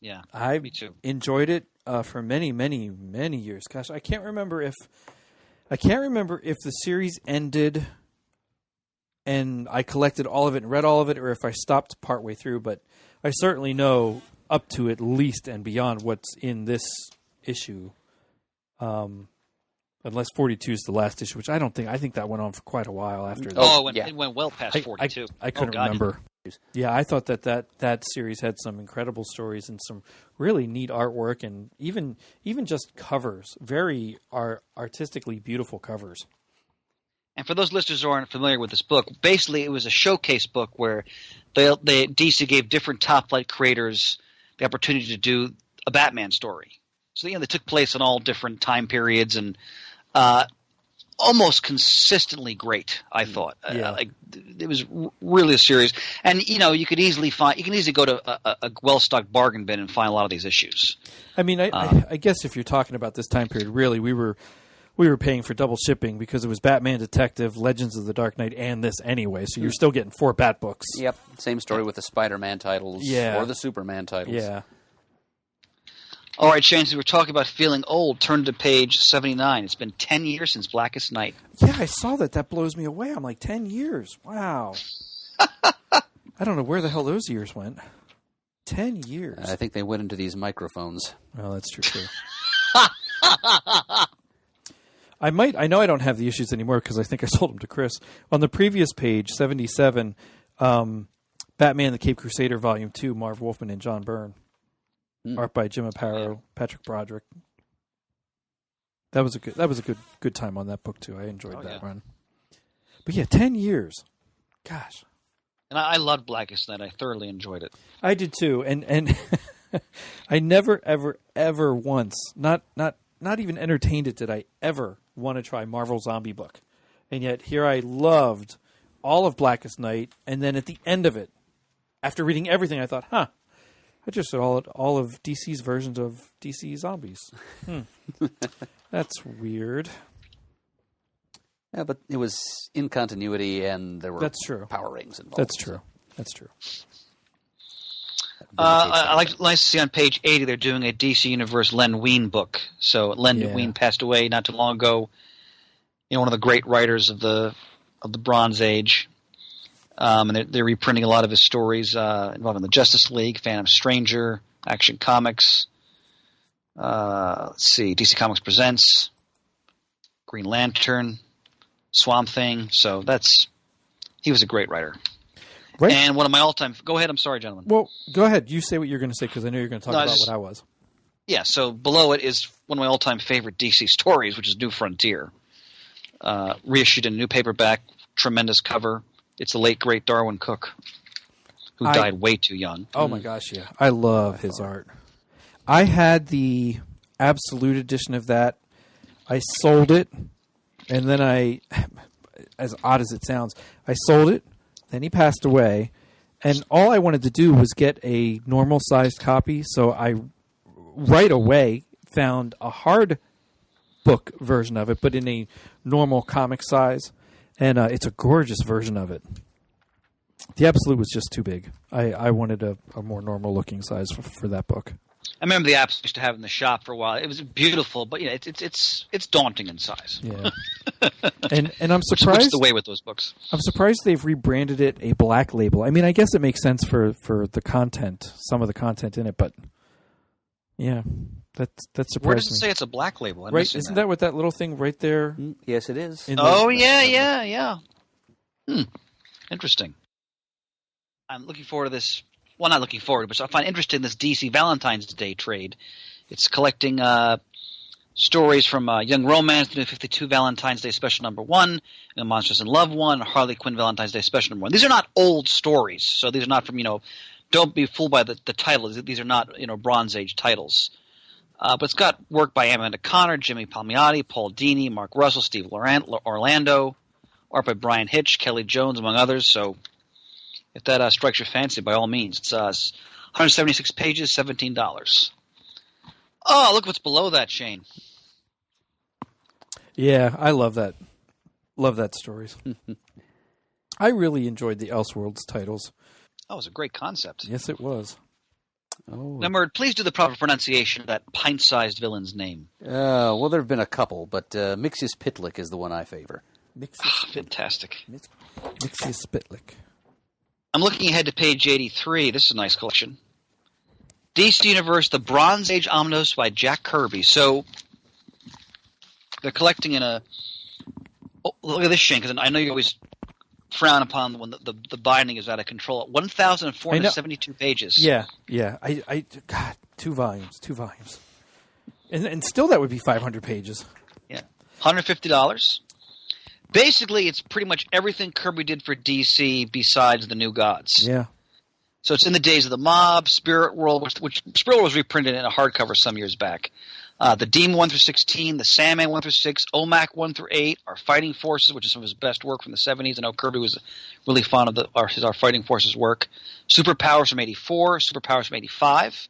Yeah, I me too. enjoyed it for many, many, many years. Gosh, I can't remember if the series ended and I collected all of it and read all of it, or if I stopped partway through. But I certainly know up to at least and beyond what's in this issue. Unless 42 is the last issue, which I don't think. I think that went on for quite a while after that. Oh, yeah. It went well past 42. I couldn't God. remember. Yeah, I thought that series had some incredible stories and some really neat artwork, and even just covers, very artistically beautiful covers. And for those listeners who aren't familiar with this book, basically it was a showcase book where DC gave different top flight creators the opportunity to do a Batman story. So they took place in all different time periods and almost consistently great, I thought. Yeah. It was really a series. And you can easily go to a well-stocked bargain bin and find a lot of these issues. I mean, I guess if you're talking about this time period, really, we were paying for double shipping because it was Batman Detective, Legends of the Dark Knight, and this anyway. So you're still getting 4 Bat books. Yep. Same story with the Spider-Man titles or the Superman titles. Yeah. All right, Shane, since we're talking about feeling old, turn to page 79. It's been 10 years since Blackest Night. Yeah, I saw that. That blows me away. I'm like, 10 years. Wow. I don't know where the hell those years went. 10 years. I think they went into these microphones. Well, that's true, too. I know I don't have the issues anymore because I think I sold them to Chris. On the previous page, 77, Batman the Cape Crusader, Volume 2, Marv Wolfman and John Byrne. Art by Jim Aparo, Patrick Broderick. That was a good time on that book too. I enjoyed that run. But yeah, 10 years. Gosh. And I loved Blackest Night. I thoroughly enjoyed it. I did too. And I never ever once, not even entertained it, did I ever want to try Marvel Zombie book. And yet here I loved all of Blackest Night, and then at the end of it, after reading everything, I thought, I just read all of DC's versions of DC Zombies. That's weird. Yeah, but it was in continuity, and there were That's true. power rings involved. That's true. That's true. I like to see on page 80 they're doing a DC Universe Len Wein book. So Len Wein passed away not too long ago. One of the great writers of the Bronze Age. And they're reprinting a lot of his stories involving the Justice League, Phantom Stranger, Action Comics. Let's see, DC Comics Presents, Green Lantern, Swamp Thing. So he was a great writer. Right. And one of my all-time... Go ahead. I'm sorry, gentlemen. Well, go ahead. You say what you're going to say, because I know you're going to talk about what I was. Yeah, so below it is one of my all-time favorite DC stories, which is New Frontier. Reissued in a new paperback, tremendous cover. It's the late, great Darwin Cook, who died way too young. Oh, my gosh, yeah. I love his art. I had the Absolute edition of that. I sold it, and then as odd as it sounds, I sold it. Then he passed away, and all I wanted to do was get a normal-sized copy, so I right away found a hard book version of it, but in a normal comic size, and it's a gorgeous version of it. The Absolute was just too big. I wanted a more normal-looking size for that book. I remember the Absolute used to have in the shop for a while. It was beautiful, but it's daunting in size. Yeah, and I'm surprised. Which is the way with those books. I'm surprised they've rebranded it a Black Label. I mean, I guess it makes sense for the content, some of the content in it, but yeah, that surprised me. Where does it say it's a Black Label? Right? Isn't that what that little thing right there? Yes, it is. Yeah. Interesting. I'm looking forward to this. Well, not looking forward, but I find interesting this DC Valentine's Day trade. It's collecting stories from Young Romance, the New 52 Valentine's Day Special Number 1, and Monsters in Love 1, Harley Quinn Valentine's Day Special Number 1. These are not old stories, so these are not from, don't be fooled by the titles. These are not, Bronze Age titles. But it's got work by Amanda Connor, Jimmy Palmiotti, Paul Dini, Mark Russell, Steve Orlando, art by Brian Hitch, Kelly Jones, among others, so... If that strikes your fancy, by all means. It's 176 pages, $17. Oh, look what's below that, Shane. Yeah, I love that. Love that stories. I really enjoyed the Elseworlds titles. Oh, it was a great concept. Yes, it was. Oh. Number, please do the proper pronunciation of that pint-sized villain's name. Well, there have been a couple, but Mixius Pitlick is the one I favor. Fantastic. Mixius Pitlick. I'm looking ahead to page 83. This is a nice collection. DC Universe, The Bronze Age Omnibus by Jack Kirby. So, they're collecting in a... Oh, look at this, Shane, because I know you always frown upon when the binding is out of control. 1,472 pages. Yeah. God, two volumes. And still that would be 500 pages. Yeah. $150. Basically, it's pretty much everything Kirby did for DC besides the New Gods. Yeah. So it's in the days of the Mob, Spirit World, which Spirit World was reprinted in a hardcover some years back. The Demon 1 through 16, the Sandman 1 through 6, OMAC 1 through 8, our Fighting Forces, which is some of his best work from the 70s. I know Kirby was really fond of our Fighting Forces work. Superpowers from 84, Superpowers from 85,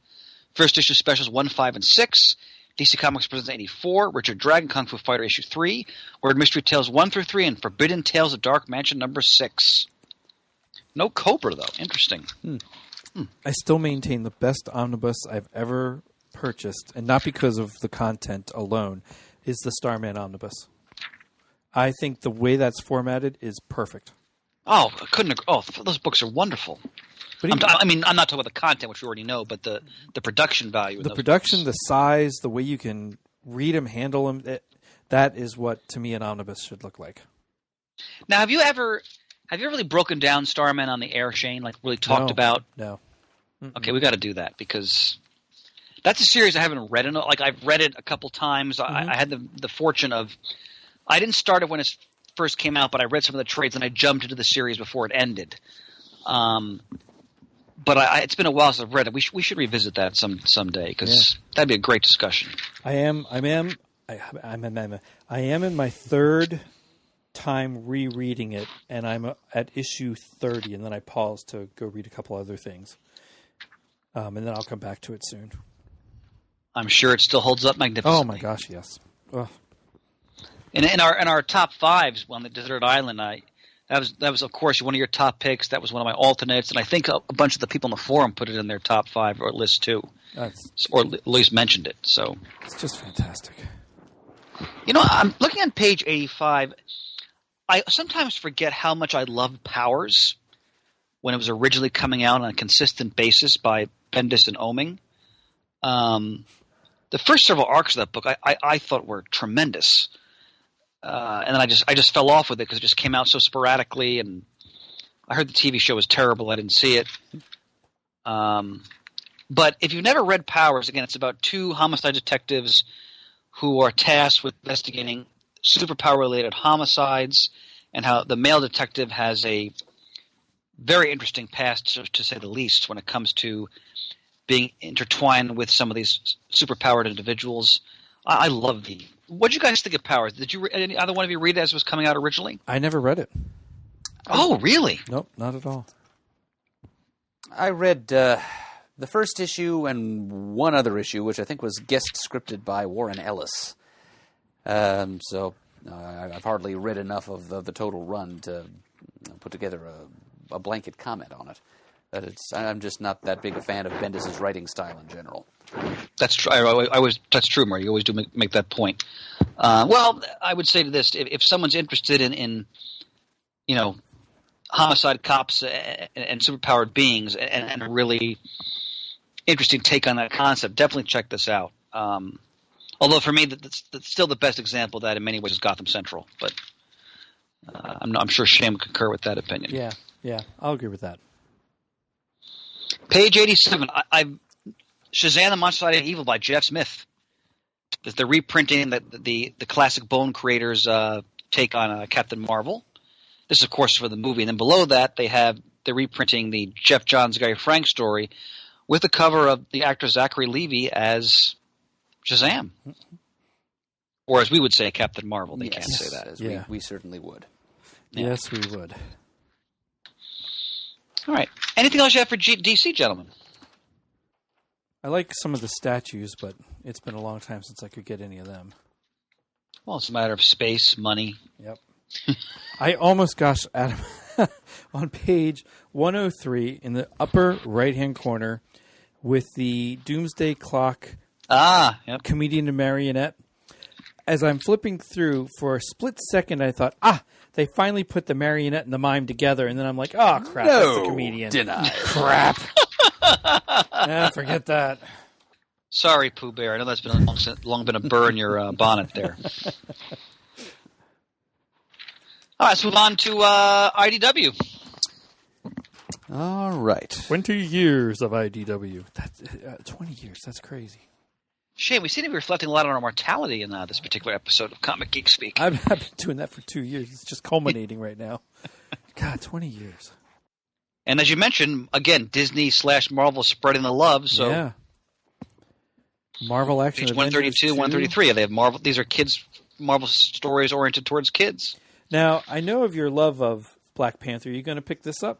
first issue specials 1, 5, and 6. DC Comics presents 84, Richard Dragon, Kung Fu Fighter issue 3, Word Mystery Tales 1 through 3, and Forbidden Tales of Dark Mansion number 6. No Cobra, though. Interesting. I still maintain the best omnibus I've ever purchased, and not because of the content alone, is the Starman omnibus. I think the way that's formatted is perfect. Oh, I couldn't agree. Oh, those books are wonderful. But I'm not talking about the content, which we already know, but the production value. The production, the size, the way you can read them, handle them, that is what, to me, an omnibus should look like. Now, have you ever really broken down Starman on the air, Shane? Like, really talked about? No. Okay, we got to do that, because that's a series I haven't read. Like, I've read it a couple times. I had the fortune of – I didn't start it when it first came out, but I read some of the trades, and I jumped into the series before it ended. But it's been a while since I've read it. We should revisit that someday, because that'd be a great discussion. I am in my third time rereading it, and I'm at issue 30, and then I pause to go read a couple other things. And then I'll come back to it soon. I'm sure it still holds up magnificently. Oh my gosh, yes. Ugh. In our top fives on the Desert Island, that was of course one of your top picks. That was one of my alternates, and I think a bunch of the people in the forum put it in their top 5 or list too, or at least mentioned it. So It's just fantastic. you know, I'm looking on page 85. I sometimes forget how much I loved Powers when it was originally coming out on a consistent basis by Bendis and Oeming. The first several arcs of that book I thought were tremendous. And then I just fell off with it because it just came out so sporadically, and I heard the TV show was terrible. I didn't see it. But if you've never read Powers, again, it's about 2 homicide detectives who are tasked with investigating superpower-related homicides, and how the male detective has a very interesting past, to say the least, when it comes to being intertwined with some of these superpowered individuals. I love the. What did you guys think of Powers? Did you either one of you read it as it was coming out originally? I never read it. Oh, really? Nope, not at all. I read the first issue and one other issue, which I think was guest scripted by Warren Ellis. So I've hardly read enough of the total run to put together a blanket comment on it. But I'm just not that big a fan of Bendis' writing style in general. That's true. That's true, Murray. You always do make that point. Well, I would say to this: if someone's interested in homicide cops and superpowered beings, and a really interesting take on that concept, definitely check this out. Although for me, that's still the best example of that in many ways is Gotham Central. But I'm sure Shane would concur with that opinion. Yeah, I'll agree with that. Page 87. I've Shazam: The Monster Side of Evil by Jeff Smith. They're reprinting the classic Bone Creators take on Captain Marvel. This, of course, is for the movie. And then below that, they're reprinting the Jeff Johns, Gary Frank story with the cover of the actor Zachary Levi as Shazam. Or as we would say, Captain Marvel. They can't say that. As Yeah. we certainly would. Yeah. Yes, we would. All right. Anything else you have for DC, gentlemen? I like some of the statues, but it's been a long time since I could get any of them. Well, it's a matter of space, money. Yep. I almost, gosh, Adam, on page 103 in the upper right-hand corner with the Doomsday Clock Yep. comedian and marionette. As I'm flipping through, for a split second, I thought, they finally put the marionette and the mime together. And then I'm like, oh, crap, that's the comedian. Deny. Crap. Forget that. Sorry, Pooh Bear. I know that's been long been a burr in your bonnet there. All right, let's move on to IDW. All right. 20 years of IDW. That's 20 years. That's crazy. Shane, we seem to be reflecting a lot on our mortality in this particular episode of Comic Geek Speak. I've been doing that for 2 years. It's just culminating right now. God, 20 years. And as you mentioned, again, Disney/Marvel spreading the love. So yeah. Marvel Action page Avengers 132, 133. They have Marvel. These are Marvel stories oriented towards kids. Now, I know of your love of Black Panther. Are you going to pick this up?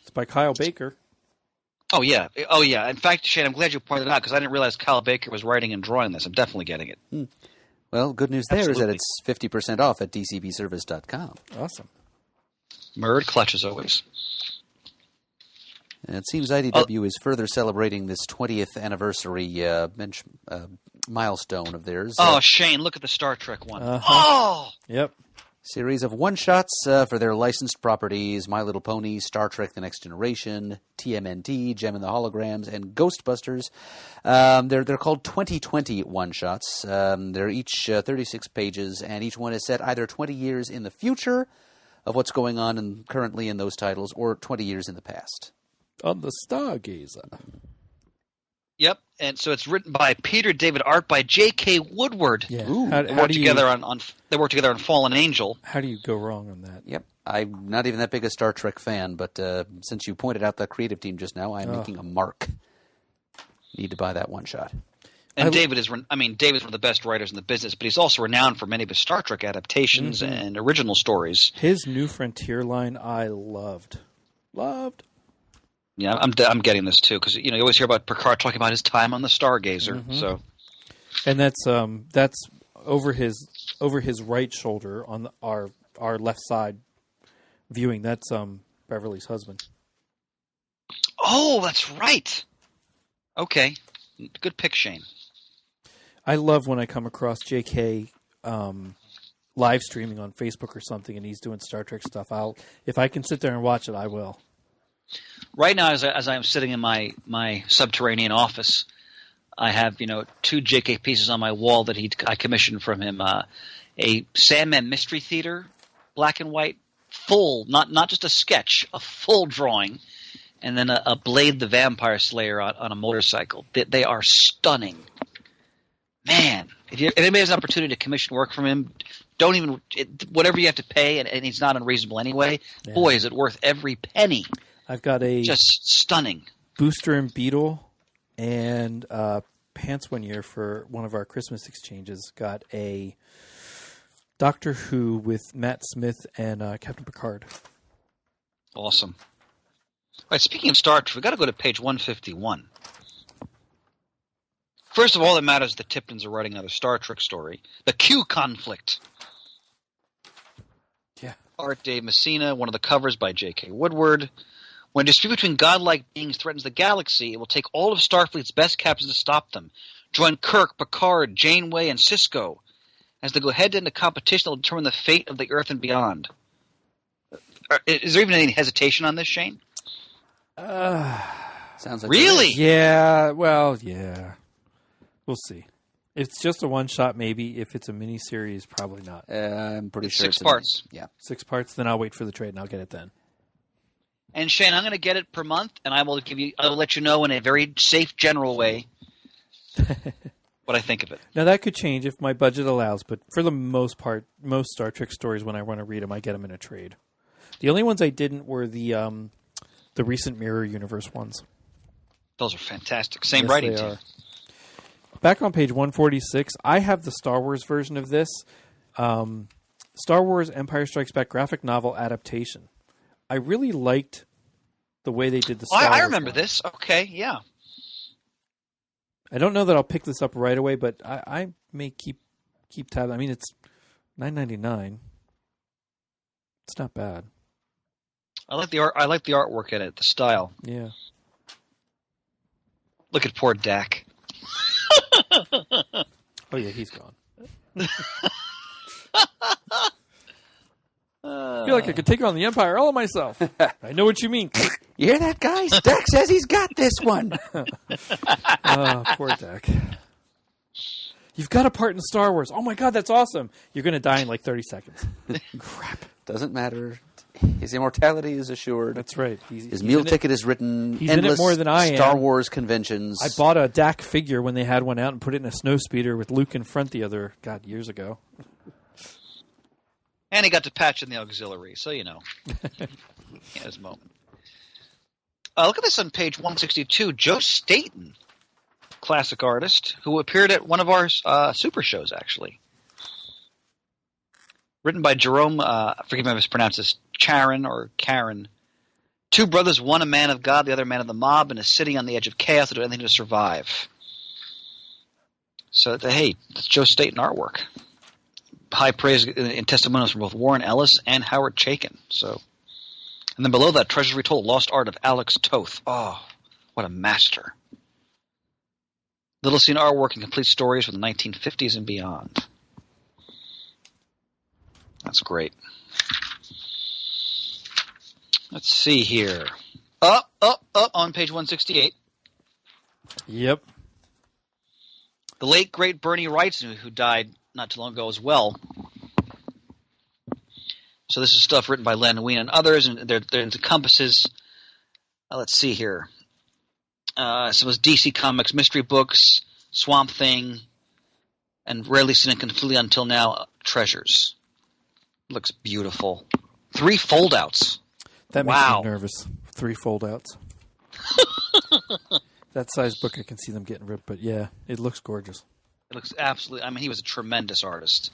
It's by Kyle Baker. Oh, yeah. In fact, Shane, I'm glad you pointed it out because I didn't realize Kyle Baker was writing and drawing this. I'm definitely getting it. Well, good news there is that Absolutely. it's 50% off at dcbservice.com. Awesome. Murd clutch as always. And it seems IDW is further celebrating this 20th anniversary milestone of theirs. Oh, Shane, look at the Star Trek one. Uh-huh. Oh! Yep. Series of one-shots for their licensed properties, My Little Pony, Star Trek The Next Generation, TMNT, Gem and the Holograms, and Ghostbusters. They're called 2020 one-shots. They're each 36 pages, and each one is set either 20 years in the future of what's going on currently in those titles, or 20 years in the past. On the Stargazer. Yep, and so it's written by Peter David, art by J.K. Woodward. Yeah. Ooh. How They worked do together you, on They worked together on Fallen Angel. how do you go wrong on that? Yep. I'm not even that big a Star Trek fan, but since you pointed out that creative team just now, I'm making a mark. Need to buy that one-shot. And David's one of the best writers in the business, but he's also renowned for many of his Star Trek adaptations and original stories. His New Frontier line, I loved. Yeah, I'm getting this too because you always hear about Picard talking about his time on the Stargazer. So, and that's over his right shoulder on our left side viewing. That's Beverly's husband. Oh, that's right. Okay, good pick, Shane. I love when I come across JK live streaming on Facebook or something, and he's doing Star Trek stuff. If I can sit there and watch it, I will. Right now, as I'm sitting in my subterranean office, I have 2 JK pieces on my wall that I commissioned from him. A Sandman Mystery Theater, black and white, full, not just a sketch, a full drawing, and then a Blade the Vampire Slayer on a motorcycle. They are stunning. Man, if anybody has an opportunity to commission work from him, whatever you have to pay, and he's not unreasonable anyway, boy, is it worth every penny. I've got a just stunning Booster and Beetle and Pants one year for one of our Christmas exchanges. Got a Doctor Who with Matt Smith and Captain Picard. Awesome. All right, speaking of Star Trek, we've got to go to page 151. First of all, that matters the Tiptons are writing another Star Trek story. The Q Conflict. Yeah. Art Dave Messina, one of the covers by J.K. Woodward. When a dispute between godlike beings threatens the galaxy, it will take all of Starfleet's best captains to stop them. Join Kirk, Picard, Janeway, and Sisko as they go head-to-head into competition that will determine the fate of the Earth and beyond. Is there even any hesitation on this, Shane? Sounds like really? Yeah. Well, yeah. We'll see. If it's just a one-shot, maybe. If it's a mini-series, probably not. I'm pretty It's sure 6 it's parts. Yeah. 6 parts, then I'll wait for the trade and I'll get it then. And Shane, I'm going to get it per month, and I will let you know in a very safe, general way what I think of it. Now, that could change if my budget allows, but for the most part, most Star Trek stories, when I want to read them, I get them in a trade. The only ones I didn't were the recent Mirror Universe ones. Those are fantastic. Same Yes, writing they team. are. Back on page 146, I have the Star Wars version of this. Star Wars Empire Strikes Back graphic novel adaptation. I really liked the way they did the Star Wars I remember one. this. Okay, yeah. I don't know that I'll pick this up right away, but I may keep tabs. I mean, it's $9.99. It's not bad. I like the art. I like the artwork in it, the style. Yeah. Look at poor Dak. Oh yeah, he's gone. I feel like I could take on the Empire all of myself. I know what you mean. You hear that, guys? Dak says he's got this one. Oh, poor Dak. You've got a part in Star Wars. Oh my God, that's awesome. You're going to die in like 30 seconds. Crap. Doesn't matter. His immortality is assured. That's right. His meal ticket is written. He's in it endless more than I am. Star Wars conventions. I bought a Dak figure when they had one out and put it in a snowspeeder with Luke in front years ago. And he got to patch in the auxiliary, so you know. He had his moment. Look at this on page 162. Joe Staten, classic artist, who appeared at one of our super shows, actually. Written by Jerome, forgive me if I mispronounce this, Charon or Karen. 2 brothers, one a man of God, the other a man of the mob, and is sitting on the edge of chaos to do anything to survive. So, hey, that's Joe Staten artwork. High praise in testimonials from both Warren Ellis and Howard Chaykin. So, and then below that, Treasures Retold, Lost Art of Alex Toth. Oh, what a master. Little seen artwork and complete stories from the 1950s and beyond. That's great. Let's see here. Up on page 168. Yep. The late, great Bernie Wrightson, who died not too long ago as well. So this is stuff written by Len Wein and others, and they're encompasses. Let's see here. So it was DC Comics mystery books, Swamp Thing, and rarely seen and completely until now, Treasures. Looks beautiful. 3 foldouts. That makes Wow. me nervous. 3 foldouts. That size book, I can see them getting ripped, but yeah, it looks gorgeous. It looks absolutely. I mean, he was a tremendous artist.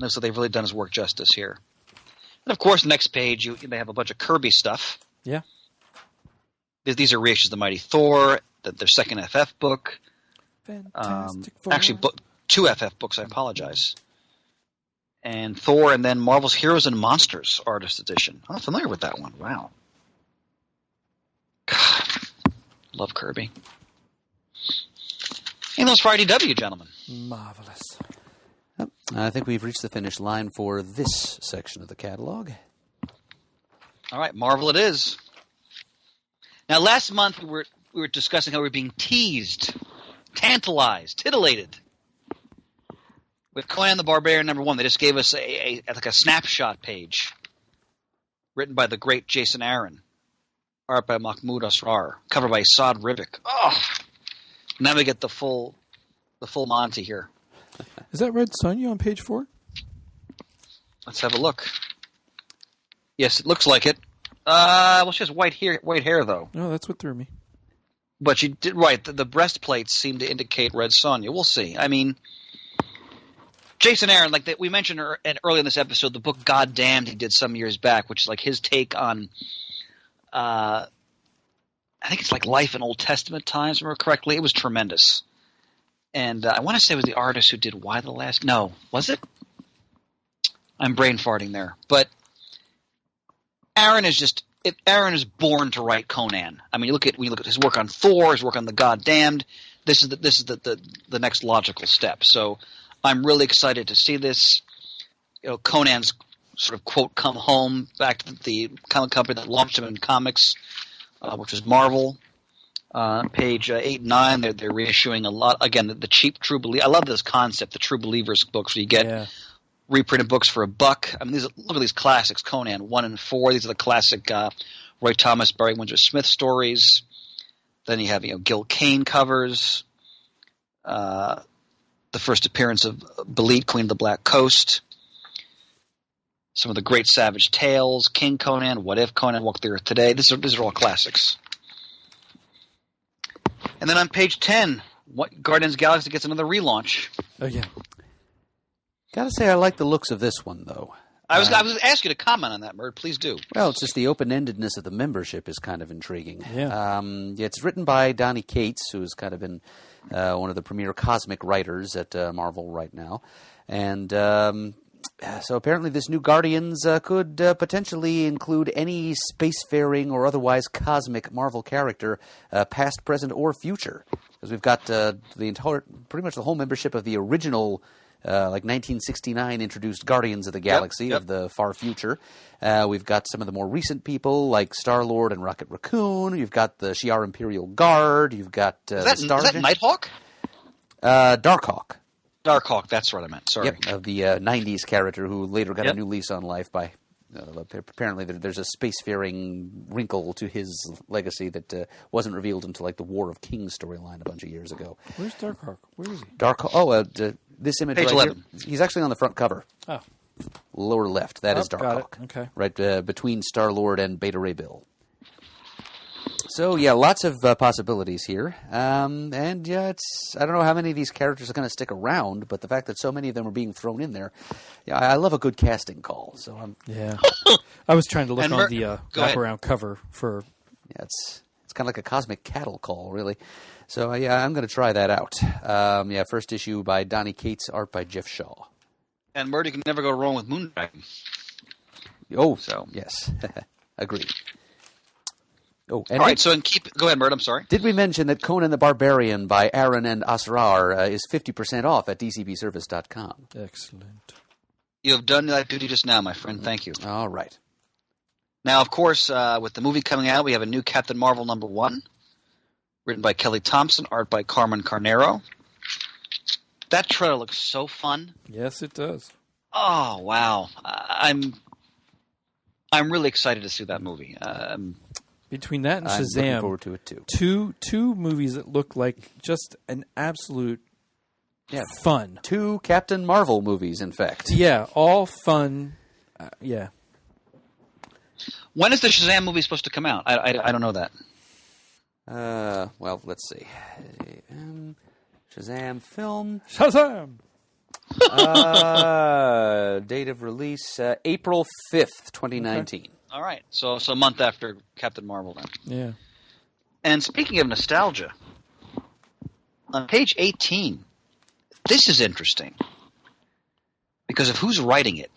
So they've really done his work justice here. And of course, next page they have a bunch of Kirby stuff. Yeah. These are reissues of the Mighty Thor, their second FF book. Fantastic Four. Actually, two FF books. I apologize. And Thor, and then Marvel's Heroes and Monsters Artist Edition. I'm not familiar with that one. Wow. God, love Kirby. And those for IDW, gentlemen. Marvelous. Yep. I think we've reached the finish line for this section of the catalog. All right, Marvel it is. Now, last month we were discussing how we were being teased, tantalized, titillated with Conan the Barbarian #1. They just gave us a snapshot page written by the great Jason Aaron, art by Mahmoud Asrar, cover by Saad Ribic. Oh, now we get the full Monty here. Is that Red Sonja on page 4? Let's have a look. Yes, it looks like it. Well, she has white hair though. No, that's what threw me. But she did right. The breastplates seem to indicate Red Sonja. We'll see. I mean, Jason Aaron, like we mentioned earlier in this episode, the book "God Damned" he did some years back, which is like his take on, I think it's like life in Old Testament times, if I remember correctly. It was tremendous, and I want to say it was the artist who did "Why the Last." No, was it? I'm brain farting there, but Aaron is born to write Conan. I mean, when you look at his work on Thor, his work on the God Damned. This is the next logical step. So I'm really excited to see this. You know, Conan's sort of quote come home back to the comic company that launched him in comics, which is Marvel. Page 8 and 9, they're reissuing a lot. Again, the cheap True Believer. I love this concept, the True Believers books, where you get reprinted books for $1. I mean, look at these classics: Conan 1 and 4. These are the classic Roy Thomas, Barry Windsor Smith stories. Then you have Gil Kane covers. The first appearance of Belit, Queen of the Black Coast. Some of the great Savage Tales, King Conan, What If Conan Walked the Earth Today. These are all classics. And then on page 10, Guardians of the Galaxy gets another relaunch. Oh, yeah. Gotta say, I like the looks of this one, though. I was going to ask you to comment on that, Murd. Please do. Well, it's just the open-endedness of the membership is kind of intriguing. Yeah. It's written by Donny Cates, who's kind of been one of the premier cosmic writers at Marvel right now. And so apparently this new Guardians could potentially include any spacefaring or otherwise cosmic Marvel character, past, present, or future. Because we've got pretty much the whole membership of the original 1969 introduced Guardians of the Galaxy of the far future. We've got some of the more recent people like Star-Lord and Rocket Raccoon. You've got the Shi'ar Imperial Guard. You've got is that Nighthawk? Darkhawk. Darkhawk, that's what I meant. Sorry. Yep, of the 90s character who later got a new lease on life by... apparently there's a spacefaring wrinkle to his legacy that wasn't revealed until the War of Kings storyline a bunch of years ago. Where's Darkhawk? Where is he? Darkhawk. This image page right 11. here. He's actually on the front cover. Oh. Lower left. That is got Darkhawk. it. Okay. Right between Star-Lord and Beta Ray Bill. So, yeah, lots of possibilities here. And, yeah, I don't know how many of these characters are going to stick around, but the fact that so many of them are being thrown in there, I love a good casting call. So Yeah. I was trying to look And on the ahead. wraparound cover for... Yeah, it's kind of like a cosmic cattle call, really. So, yeah, I'm going to try that out. First issue by Donny Cates, art by Jeff Shaw. And Murd, you can never go wrong with Moondragon. Oh, So. yes. Agreed. Oh, and All right, go ahead, Murd, I'm sorry. did we mention that Conan the Barbarian by Aaron and Asrar is 50% off at dcbservice.com? Excellent. You have done that duty just now, my friend. Thank you. All right. Now, of course, with the movie coming out, we have a new Captain Marvel #1, written by Kelly Thompson, art by Carmen Carnero. That trailer looks so fun. Yes, it does. Oh, wow. I'm really excited to see that movie. Between that and I'm looking Shazam, forward to it, too. two movies that look like just an absolute fun. 2 Captain Marvel movies, in fact. Yeah, all fun. Yeah. When is the Shazam movie supposed to come out? I don't know that. Well, let's see. Shazam film. Shazam! Date of release, April 5th, 2019. All right, so a month after Captain Marvel then. Yeah. And speaking of nostalgia, on page 18, this is interesting because of who's writing it.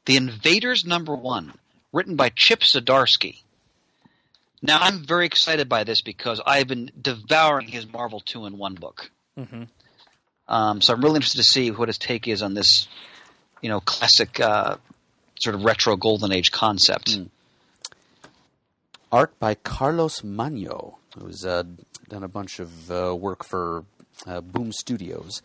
The Invaders #1, written by Chip Zdarsky. Now, I'm very excited by this because I've been devouring his Marvel 2-in-1 book. Mm-hmm. So I'm really interested to see what his take is on this, classic sort of retro Golden Age concept. Art by Carlos Magno, who's done a bunch of work for Boom Studios.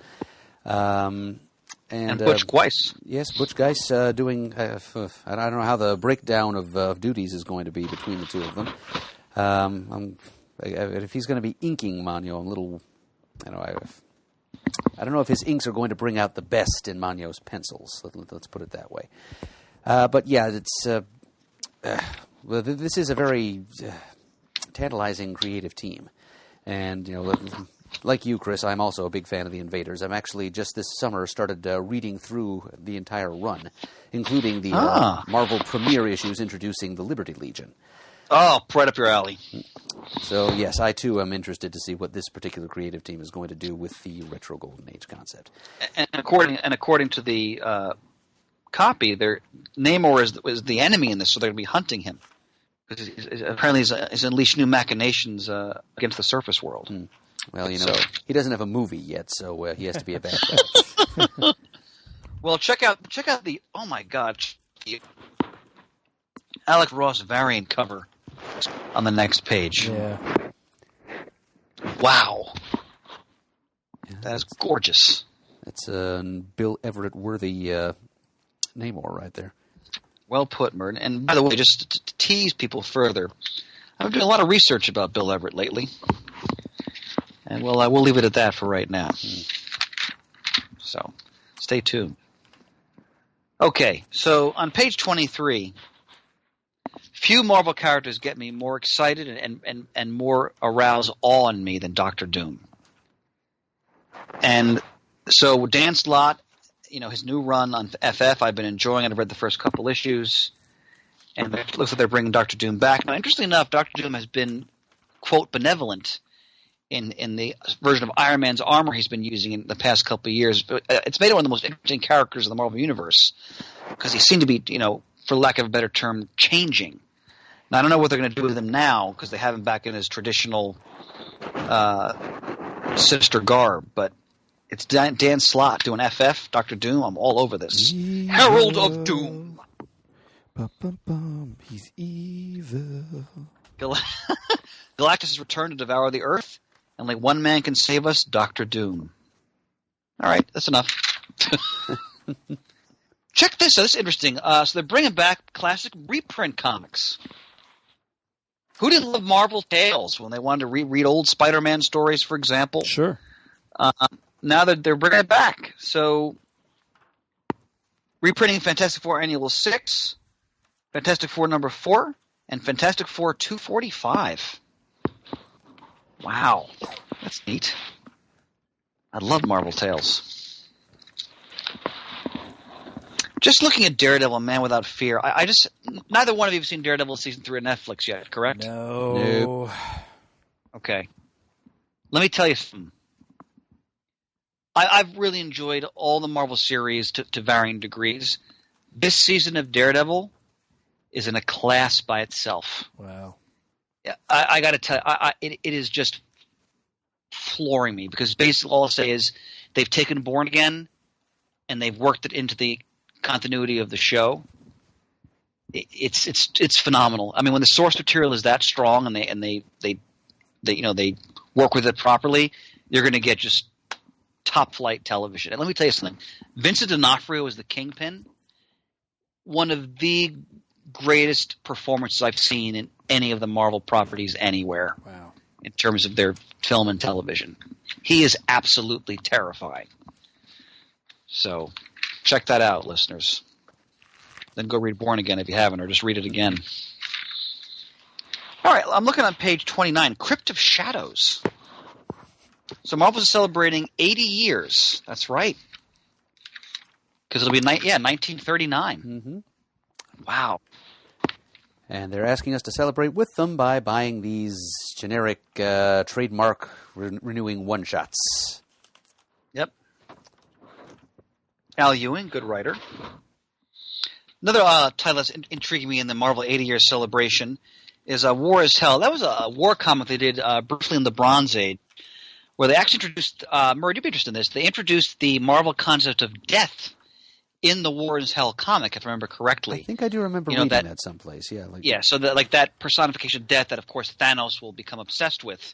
And Butch Weiss. Yes, Butch Weiss doing. I don't know how the breakdown of duties is going to be between the two of them. If he's going to be inking Magno, I'm a little. I don't know if his inks are going to bring out the best in Magno's pencils. Let's put it that way. But yeah, it's. Well, this is a very tantalizing creative team, and like you, Chris, I'm also a big fan of the Invaders. I'm actually just this summer started reading through the entire run, including the Marvel premiere issues introducing the Liberty Legion. Oh, right up your alley. So yes, I too am interested to see what this particular creative team is going to do with the retro Golden Age concept. And according to the copy, Namor is the enemy in this, so they're going to be hunting him. Because apparently he's unleashed new machinations against the surface world. Well, he doesn't have a movie yet, so he has to be a bad guy. Well, check out the the Alec Ross variant cover on the next page. Yeah. Wow, that is gorgeous. That's Bill Everett worthy Namor right there. Well put, Mert. And by the way, just to tease people further, I've been doing a lot of research about Bill Everett lately. And we'll leave it at that for right now. So, stay tuned. Okay, so on page 23, few Marvel characters get me more excited and more arouse awe in me than Doctor Doom. And so Dan Slott, his new run on FF, I've been enjoying it. I've read the first couple issues. And it looks like they're bringing Doctor Doom back. Now, interestingly enough, Doctor Doom has been, quote, benevolent in the version of Iron Man's armor he's been using in the past couple of years. But it's made him one of the most interesting characters in the Marvel Universe because he seemed to be, for lack of a better term, changing. Now, I don't know what they're going to do with him now because they have him back in his traditional sinister garb, but it's Dan Slott doing FF, Doctor Doom. I'm all over this. Herald of Doom. He's evil. Galactus has returned to devour the Earth, and only one man can save us, Doctor Doom. All right, that's enough. Check this out. This is interesting. So they're bringing back classic reprint comics. Who didn't love Marvel Tales when they wanted to reread old Spider-Man stories, for example? Sure. Now that they're bringing it back. So, reprinting Fantastic Four Annual 6, Fantastic Four number 4, and Fantastic Four 245. Wow. That's neat. I love Marvel Tales. Just looking at Daredevil, Man Without Fear, I just – neither one of you have seen Daredevil Season 3 on Netflix yet, correct? No. Nope. Okay. Let me tell you something. I've really enjoyed all the Marvel series to varying degrees. This season of Daredevil is in a class by itself. Wow. I got to tell you, it is just flooring me because basically all I'll say is they've taken Born Again and they've worked it into the continuity of the show. It's phenomenal. I mean, when the source material is that strong and they work with it properly, you're going to get just top flight television. And let me tell you something. Vincent D'Onofrio is the Kingpin. One of the greatest performances I've seen in any of the Marvel properties anywhere. Wow. In terms of their film and television. He is absolutely terrifying. So check that out, listeners. Then go read Born Again if you haven't, or just read it again. All right, I'm looking on page 29, Crypt of Shadows. So Marvel's celebrating 80 years. That's right. Because it'll be 1939. Mm-hmm. Wow. And they're asking us to celebrate with them by buying these generic trademark renewing one-shots. Yep. Al Ewing, good writer. Another title that's intriguing me in the Marvel 80-year celebration is War is Hell. That was a war comic they did briefly in the Bronze Age, where they actually introduced Murray, you'd be interested in this. They introduced the Marvel concept of death in the War is Hell comic, if I remember correctly. I think I do remember reading that someplace. Yeah, so that personification of death that, of course, Thanos will become obsessed with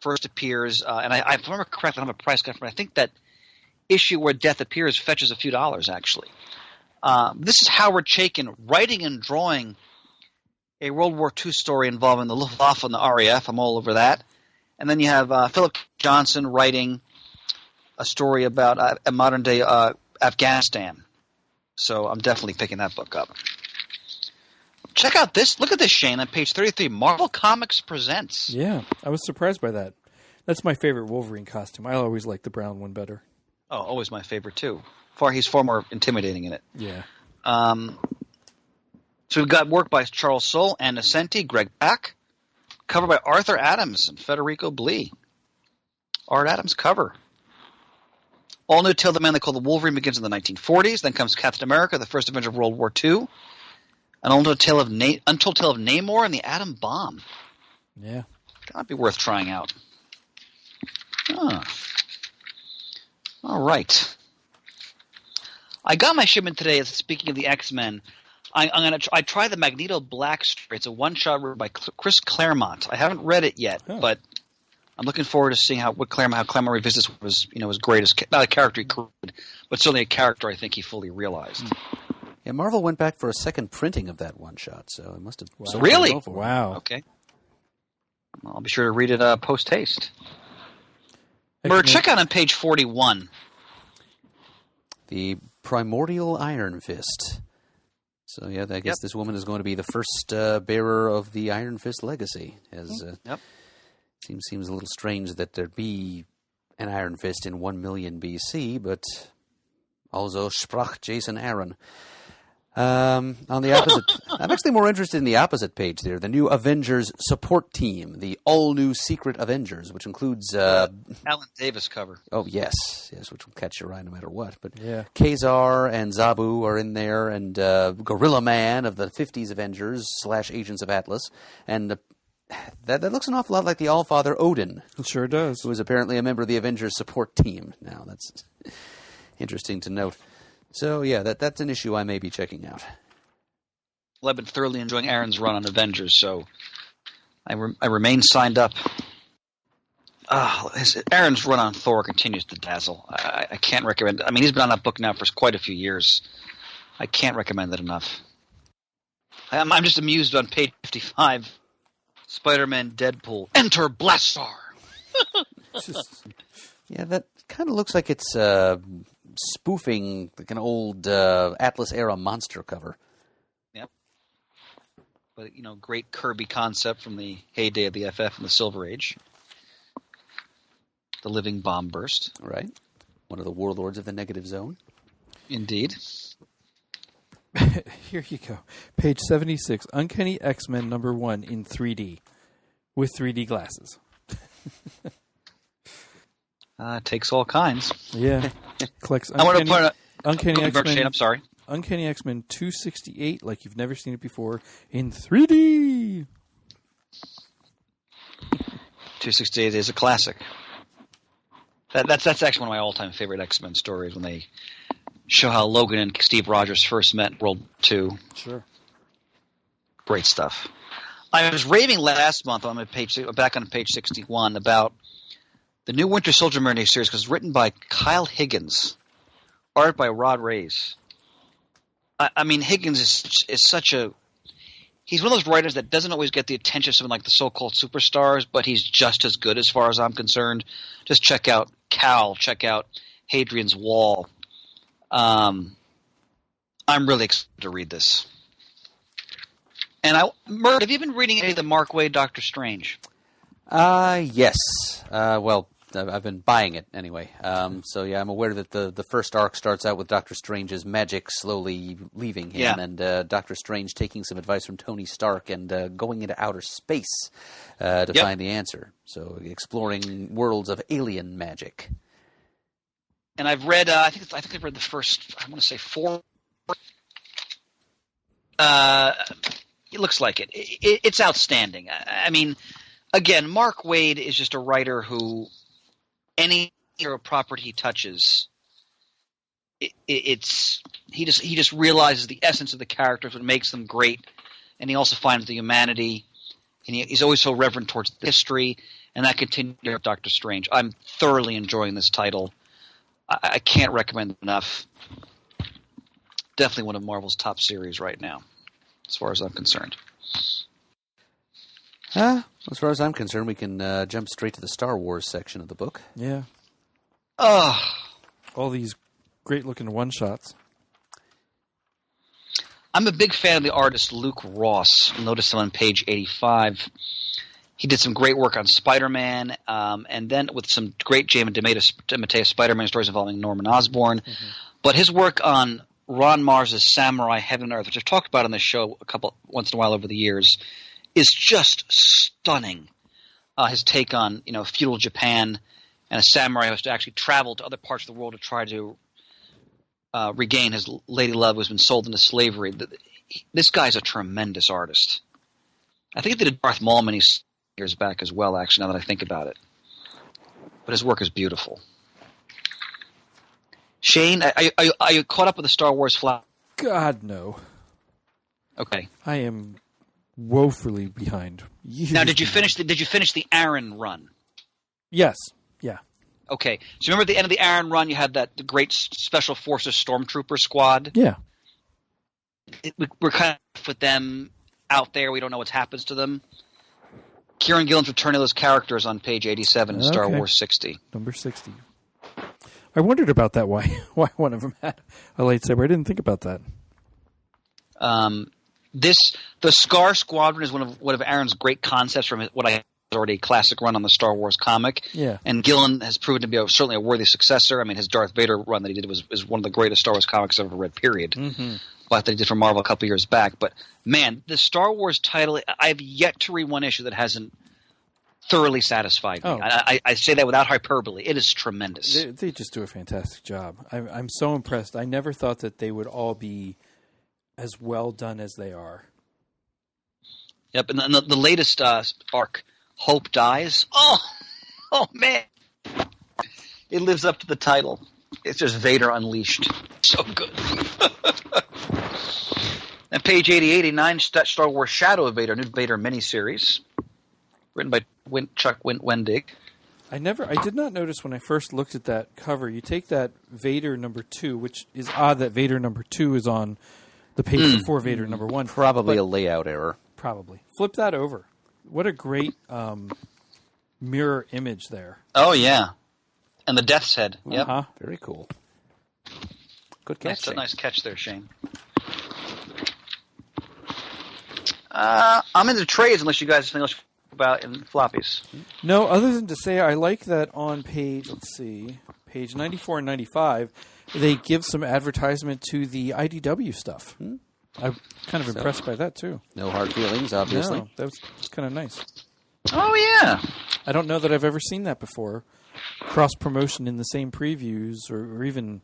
first appears, and I remember correctly, I don't have a price guide for it. I think that issue where death appears fetches a few dollars, actually. This is Howard Chaykin writing and drawing a World War II story involving the Luftwaffe and the RAF. I'm all over that. And then you have Philip Johnson writing a story about a modern-day Afghanistan. So I'm definitely picking that book up. Check out this. Look at this, Shane, on page 33. Marvel Comics Presents. Yeah, I was surprised by that. That's my favorite Wolverine costume. I always like the brown one better. Oh, always my favorite, too. He's far more intimidating in it. Yeah. So we've got work by Charles Soule, Ann Nocenti, Greg Pak. Cover by Arthur Adams and Federico Blee. Art Adams cover. All new tale of the man they call the Wolverine begins in the 1940s. Then comes Captain America, the first Avenger of World War II. An untold tale of Namor and the Atom Bomb. Yeah. That might be worth trying out. All right. I got my shipment today. Speaking of the X-Men, I tried the Magneto Black story. It's a one-shot written by Chris Claremont. I haven't read it yet, but I'm looking forward to seeing how Claremont revisits what was his greatest, not a character he created, but certainly a character I think he fully realized. Yeah, Marvel went back for a second printing of that one-shot, so it must have... sold Really? well for it. Wow. Okay. I'll be sure to read it post-haste. Check out on page 41. The Primordial Iron Fist. So, yeah, I guess this woman is going to be the first bearer of the Iron Fist legacy. Seems a little strange that there'd be an Iron Fist in 1 million BC, but also sprach Jason Aaron. On the opposite, I'm actually more interested in the opposite page there, the new Avengers support team, the all-new Secret Avengers, which includes... Alan Davis cover. Oh, yes, which will catch your eye no matter what. But yeah. Kazar and Zabu are in there, and Gorilla Man of the 50s Avengers / Agents of Atlas, and that looks an awful lot like the Allfather Odin. It sure does. Who is apparently a member of the Avengers support team. Now, that's interesting to note. So, yeah, that's an issue I may be checking out. Well, I've been thoroughly enjoying Aaron's run on Avengers, so I remain signed up. Aaron's run on Thor continues to dazzle. I can't recommend it. I mean, he's been on that book now for quite a few years. I can't recommend it enough. I'm just amused on page 55. Spider-Man, Deadpool, enter Blastar! Yeah, that kind of looks like it's spoofing like an old Atlas-era monster cover. Yep. But, great Kirby concept from the heyday of the FF and the Silver Age. The living bomb burst. Right. One of the warlords of the negative zone. Indeed. Here you go. Page 76, Uncanny X-Men #1 in 3D. With 3D glasses. Takes all kinds. Yeah. Collects I want to point out... Uncanny X-Men. I'm sorry. Uncanny X-Men 268, like you've never seen it before, in 3D. 268 is a classic. That's actually one of my all-time favorite X-Men stories, when they show how Logan and Steve Rogers first met in World War II. Sure. Great stuff. I was raving last month back on page 61 about the new Winter Soldier Marinade series, because it's written by Kyle Higgins, art by Rod Reyes. I mean, Higgins is such a... He's one of those writers that doesn't always get the attention of someone like the so-called superstars, but he's just as good as far as I'm concerned. Just check out Cal, check out Hadrian's Wall. I'm really excited to read this. And Mert, have you been reading any of the Mark Waid Doctor Strange? Yes. Well, I've been buying it anyway. So yeah, I'm aware that the first arc starts out with Doctor Strange's magic slowly leaving him, and Doctor Strange taking some advice from Tony Stark and going into outer space to find the answer. So exploring worlds of alien magic. And I've read, I think I've read the first, I want to say 4. It looks like it. It's outstanding. I mean, again, Mark Waid is just a writer who any hero property he touches, he just realizes the essence of the characters, what makes them great, and he also finds the humanity, and he's always so reverent towards history, and that continues with Doctor Strange. I'm thoroughly enjoying this title. I can't recommend it enough. Definitely one of Marvel's top series right now, as far as I'm concerned. As far as I'm concerned, we can jump straight to the Star Wars section of the book. Yeah. All these great-looking one-shots. I'm a big fan of the artist Luke Ross. You'll notice him on page 85. He did some great work on Spider-Man, and then with some great James DeMatteis Spider-Man stories involving Norman Osborn. Mm-hmm. But his work on Ron Mars's Samurai Heaven and Earth, which I've talked about on this show once in a while over the years, is just stunning. His take on feudal Japan and a samurai who has to actually travel to other parts of the world to try to regain his lady love who's been sold into slavery. This guy's a tremendous artist. I think he did a Darth Maul many years back as well, actually, now that I think about it. But his work is beautiful. Shane, are you caught up with the Star Wars flat? God, no. Okay. I am woefully behind. Now, did you finish the Aaron run? Yes. Yeah. Okay. So remember at the end of the Aaron run, you had the great Special Forces Stormtrooper squad? Yeah. We're kind of with them out there. We don't know what happens to them. Kieran Gillen's returning those characters on page 87 in Star Wars 60. Number 60. I wondered about that, why one of them had a lightsaber. I didn't think about that. The Scar Squadron is one of Aaron's great concepts from what I already a classic run on the Star Wars comic. Yeah. And Gillen has proven to be certainly a worthy successor. I mean, his Darth Vader run that he did is one of the greatest Star Wars comics I've ever read, period. Mm-hmm. But that he did for Marvel a couple years back. But, man, the Star Wars title, I've yet to read one issue that hasn't thoroughly satisfied me. Oh. I say that without hyperbole. It is tremendous. They just do a fantastic job. I'm so impressed. I never thought that they would all be as well done as they are. Yep, and the latest arc, Hope Dies. Oh man, it lives up to the title. It's just Vader Unleashed. So good. And page 89, Star Wars Shadow of Vader, new Vader miniseries, written by Chuck Wendig. I did not notice when I first looked at that cover. You take that Vader number 2, which is odd that Vader number 2 is on the page before Vader number 1. Probably a layout error. Probably. Flip that over. What a great mirror image there. Oh, yeah. And the Death's Head. Yep. Uh-huh. Very cool. Good catch. Nice catch there, Shane. I'm into trades unless you guys have something else about in floppies. No, other than to say I like that on page 94 and 95, they give some advertisement to the IDW stuff. I'm kind of impressed by that, too. No hard feelings, obviously. No, that was kind of nice. Oh, yeah. I don't know that I've ever seen that before. Cross-promotion in the same previews or even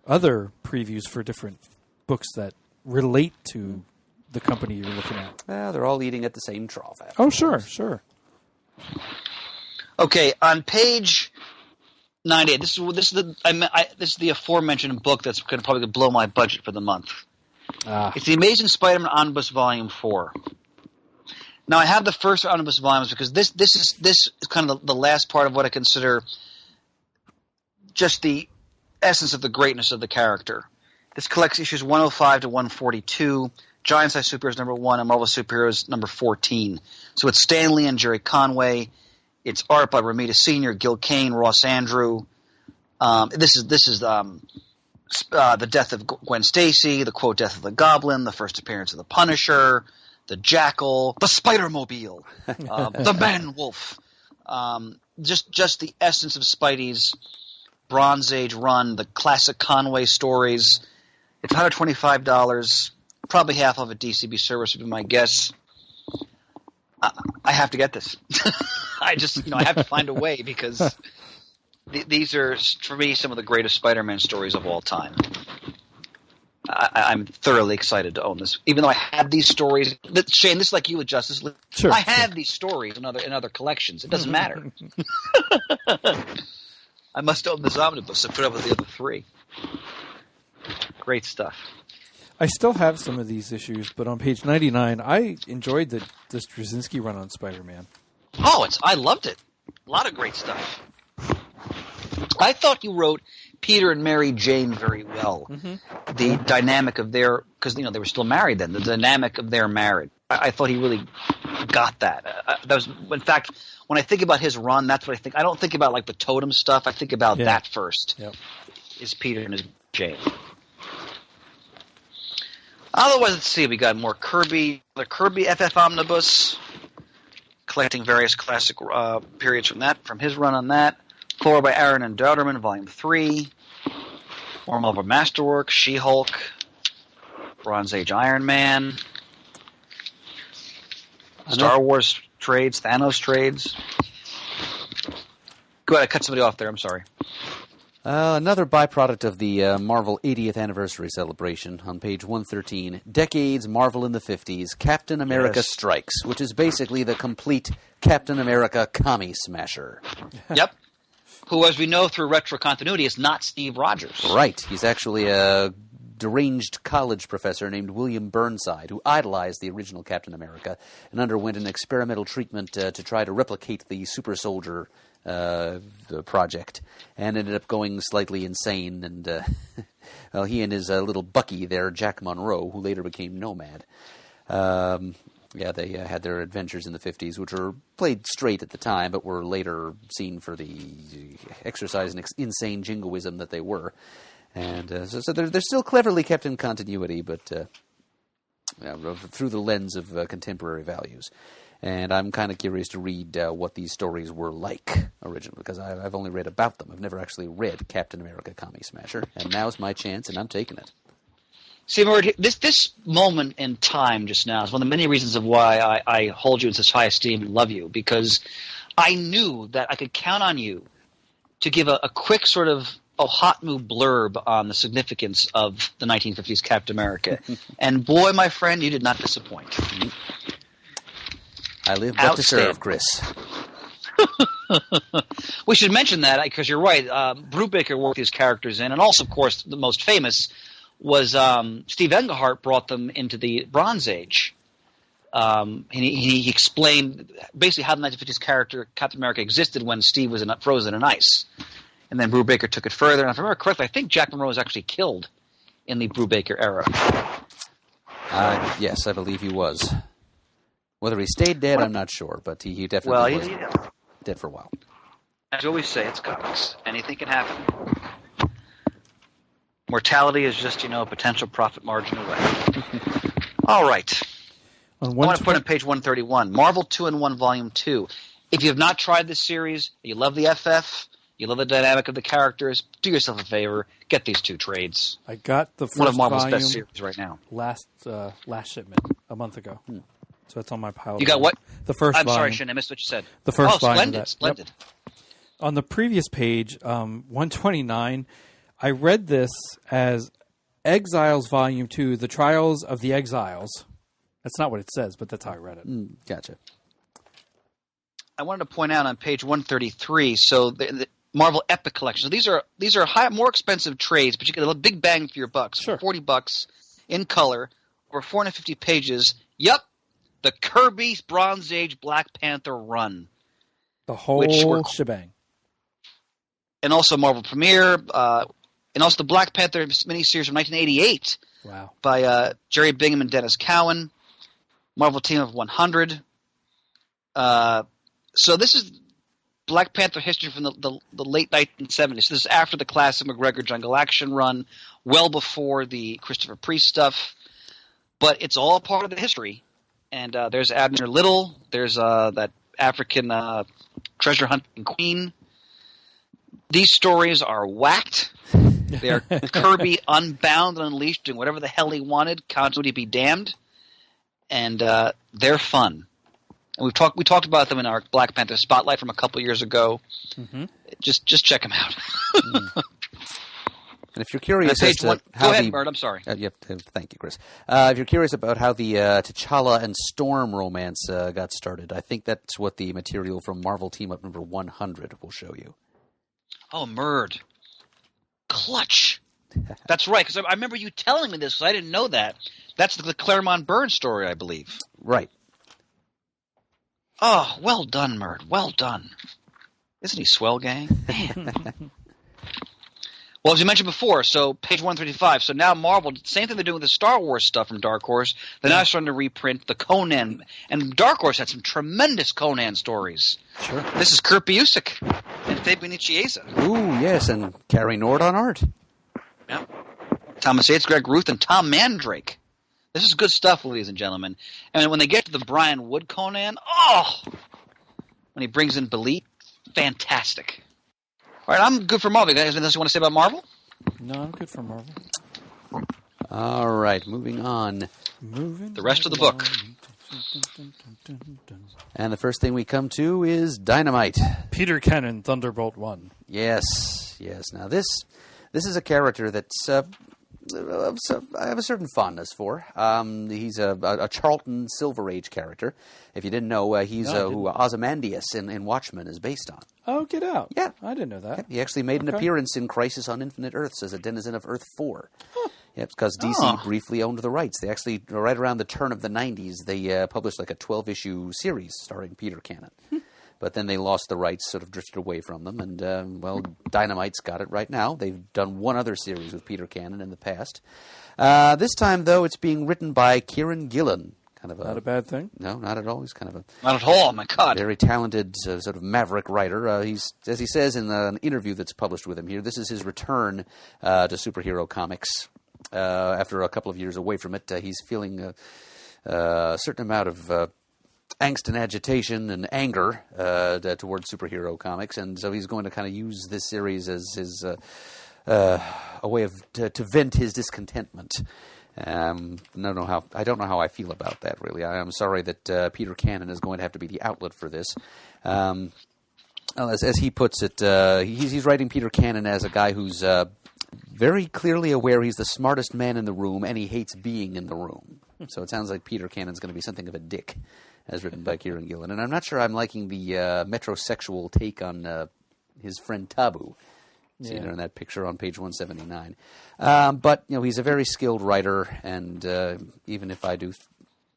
other previews for different books that relate to the company you're looking at. They're all eating at the same trough. Oh, sure. Okay, on page 98, this is the aforementioned book that's going to probably blow my budget for the month. It's the Amazing Spider-Man Omnibus Volume 4. Now, I have the first omnibus volumes because this is kind of the last part of what I consider just the essence of the greatness of the character. This collects issues 105 to 142, Giant Size Superheroes number 1, and Marvel Superheroes number 14. So it's Stan Lee and Jerry Conway. It's art by Romita Sr., Gil Kane, Ross Andrew. This is the death of Gwen Stacy, the quote death of the Goblin, the first appearance of the Punisher, the Jackal, the Spider-Mobile, the Man-Wolf. Just the essence of Spidey's Bronze Age run, the classic Conway stories. It's $125. Probably half of a DCB service would be my guess. I have to get this. I have to find a way because these are, for me, some of the greatest Spider-Man stories of all time. I'm thoroughly excited to own this, even though I have these stories. Shane, this is like you with Justice League. Sure, I have these stories in other collections. It doesn't matter. I must own this omnibus to put up with the other three. Great stuff. I still have some of these issues, but on page 99, I enjoyed the Straczynski run on Spider-Man. Oh, I loved it. A lot of great stuff. I thought you wrote Peter and Mary Jane very well. Mm-hmm. The dynamic of their – because, they were still married then. The dynamic of their marriage. I thought he really got that. That was, in fact, when I think about his run, that's what I think. I don't think about, like, the totem stuff. I think about that first. Yep. Is Peter and his Jane. Otherwise, let's see. We got more Kirby, the Kirby FF Omnibus, collecting various classic periods from his run on that. Thor by Aaron and Dauterman, Volume 3. More Marvel Masterwork, She-Hulk, Bronze Age Iron Man, Star Wars trades, Thanos trades. Go ahead, I cut somebody off there. I'm sorry. Another byproduct of the Marvel 80th anniversary celebration on page 113, Decades Marvel in the 50s, Captain America Strikes, which is basically the complete Captain America commie smasher. Yep. Who, as we know through retro continuity, is not Steve Rogers. Right. He's actually a deranged college professor named William Burnside, who idolized the original Captain America and underwent an experimental treatment to try to replicate the super soldier project, and ended up going slightly insane. And well, he and his little Bucky there, Jack Monroe, who later became Nomad. They had their adventures in the 50s, which were played straight at the time, but were later seen for the exercise and insane jingoism that they were. And so they're still cleverly kept in continuity, but through the lens of contemporary values. And I'm kind of curious to read what these stories were like originally, because I've only read about them. I've never actually read Captain America Commie Smasher, and now's my chance, and I'm taking it. See, Murray, this moment in time just now is one of the many reasons of why I hold you in such high esteem and love you, because I knew that I could count on you to give a quick sort of hot new blurb on the significance of the 1950s Captain America. And boy, my friend, you did not disappoint. I live but to serve, Chris. We should mention that, because you're right. Brubaker worked these characters in, and also, of course, the most famous was Steve Englehart brought them into the Bronze Age. He explained basically how the 1950s character Captain America existed when Steve was frozen in ice. And then Brubaker took it further. And if I remember correctly, I think Jack Monroe was actually killed in the Brubaker era. Yes, I believe he was. Whether he stayed dead, I'm not sure, but he definitely was dead for a while. As you always say, it's comics. Anything can happen. Mortality is just, a potential profit margin away. All right. I want to put on page 131, Marvel 2-in-1 Volume 2. If you have not tried this series, you love the FF, you love the dynamic of the characters, do yourself a favor, get these two trades. I got the first one of Marvel's volume best series right now. Last shipment a month ago. So it's on my pile. You got what? The first volume. I'm sorry, Shin, I missed what you said. The first volume. Splendid. Yep. On the previous page, 129, I read this as Exiles Volume 2, The Trials of the Exiles. That's not what it says, but that's how I read it. Gotcha. I wanted to point out on page 133, so the Marvel Epic Collection. So these are more expensive trades, but you get a big bang for your bucks. Sure. For $40 in color, over 450 pages. Yep, the Kirby Bronze Age Black Panther run. The whole shebang. And also Marvel Premiere, and also the Black Panther miniseries from 1988 by Jerry Bingham and Dennis Cowan. Marvel Team of 100. So this is Black Panther history from the late 1970s. This is after the classic McGregor Jungle Action run, well before the Christopher Priest stuff. But it's all part of the history. And there's Abner Little. There's that African treasure hunting queen. These stories are whacked. They are Kirby unbound and unleashed, doing whatever the hell he wanted. Continuity be damned. And they're fun. And we talked about them in our Black Panther Spotlight from a couple years ago. Mm-hmm. Just check them out. And if you're curious as to how go ahead, Bert. I'm sorry. Thank you, Chris. If you're curious about how the T'Challa and Storm romance got started, I think that's what the material from Marvel Team Up number 100 will show you. Oh, Murd. Clutch. That's right, because I remember you telling me this, because I didn't know that. That's the Claremont Burns story, I believe. Right. Oh, well done, Murd. Well done. Isn't he swell, gang? Man. Well, as you mentioned before, so page 135. So now Marvel, same thing they're doing with the Star Wars stuff from Dark Horse. They're now starting to reprint the Conan. And Dark Horse had some tremendous Conan stories. Sure. This is Kurt Busiek and Fabian Nicieza. Ooh, yes, and Carrie Nord on art. Yeah. Thomas Yates, Greg Ruth, and Tom Mandrake. This is good stuff, ladies and gentlemen. And when they get to the Brian Wood Conan, when he brings in Belit, fantastic. All right, I'm good for Marvel. Guys, anything else you want to say about Marvel? No, I'm good for Marvel. All right, moving on. The rest of the book. And the first thing we come to is Dynamite. Peter Cannon, Thunderbolt 1. Yes. Now this is a character that's I have a certain fondness for. He's a Charlton Silver Age character. If you didn't know, he's who Ozymandias in Watchmen is based on. Oh, get out. Yeah. I didn't know that. He actually made an appearance in Crisis on Infinite Earths as a denizen of Earth 4. Huh. Yeah, it's because DC briefly owned the rights. They actually, right around the turn of the 90s, they published like a 12-issue series starring Peter Cannon. But then they lost the rights, sort of drifted away from them, and, Dynamite's got it right now. They've done one other series with Peter Cannon in the past. This time, though, it's being written by Kieran Gillen. Not a bad thing? No, not at all. He's kind of a... Not at all, my God. Very talented sort of maverick writer. He's, as he says in an interview that's published with him here, this is his return to superhero comics. After a couple of years away from it, he's feeling a certain amount of angst and agitation and anger towards superhero comics, and so he's going to kind of use this series as his a way of to vent his discontentment. I don't know how I feel about that, really. I'm sorry that Peter Cannon is going to have to be the outlet for this. As he puts it, he's writing Peter Cannon as a guy who's very clearly aware he's the smartest man in the room, and he hates being in the room. So it sounds like Peter Cannon's going to be something of a dick, as written by Kieran Gillen. And I'm not sure I'm liking the metrosexual take on his friend Tabu. See there in that picture on page 179. But, he's a very skilled writer, and even if I do...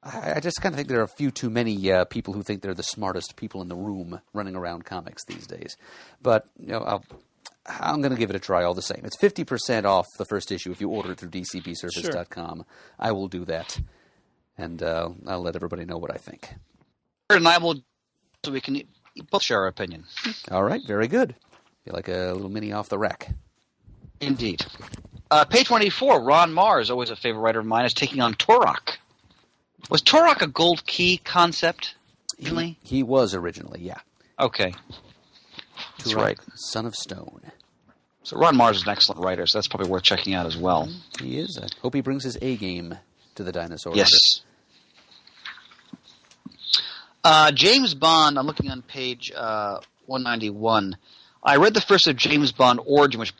I just kind of think there are a few too many people who think they're the smartest people in the room running around comics these days. But, I'm going to give it a try all the same. It's 50% off the first issue if you order it through dcbservice.com. Sure. I will do that, and I'll let everybody know what I think. And I will, so we can both share our opinion. All right, very good. Feel like a little mini off the rack. Indeed. Page 184, Ron Mars, always a favorite writer of mine, is taking on Turok. Was Turok a gold key concept, originally? He was originally, yeah. Okay. That's Turok, right. Son of Stone. So Ron Mars is an excellent writer, so that's probably worth checking out as well. He is. I hope he brings his A-game to the dinosaur. Yes. James Bond, I'm looking on page 191. I read the first of James Bond Origin, which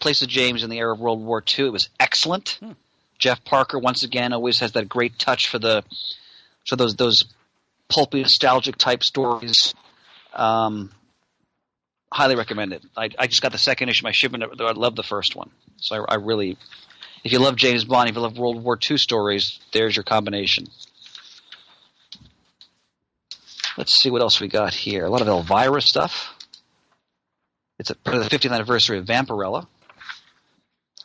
places James in the era of World War II. It was excellent. Jeff Parker, once again, always has that great touch for those pulpy, nostalgic type stories. Highly recommend it. I just got the second issue of my shipment. I love the first one. So I really, if you love James Bond, if you love World War II stories, there's your combination. Let's see what else we got here. A lot of Elvira stuff. It's part of the 50th anniversary of Vampirella.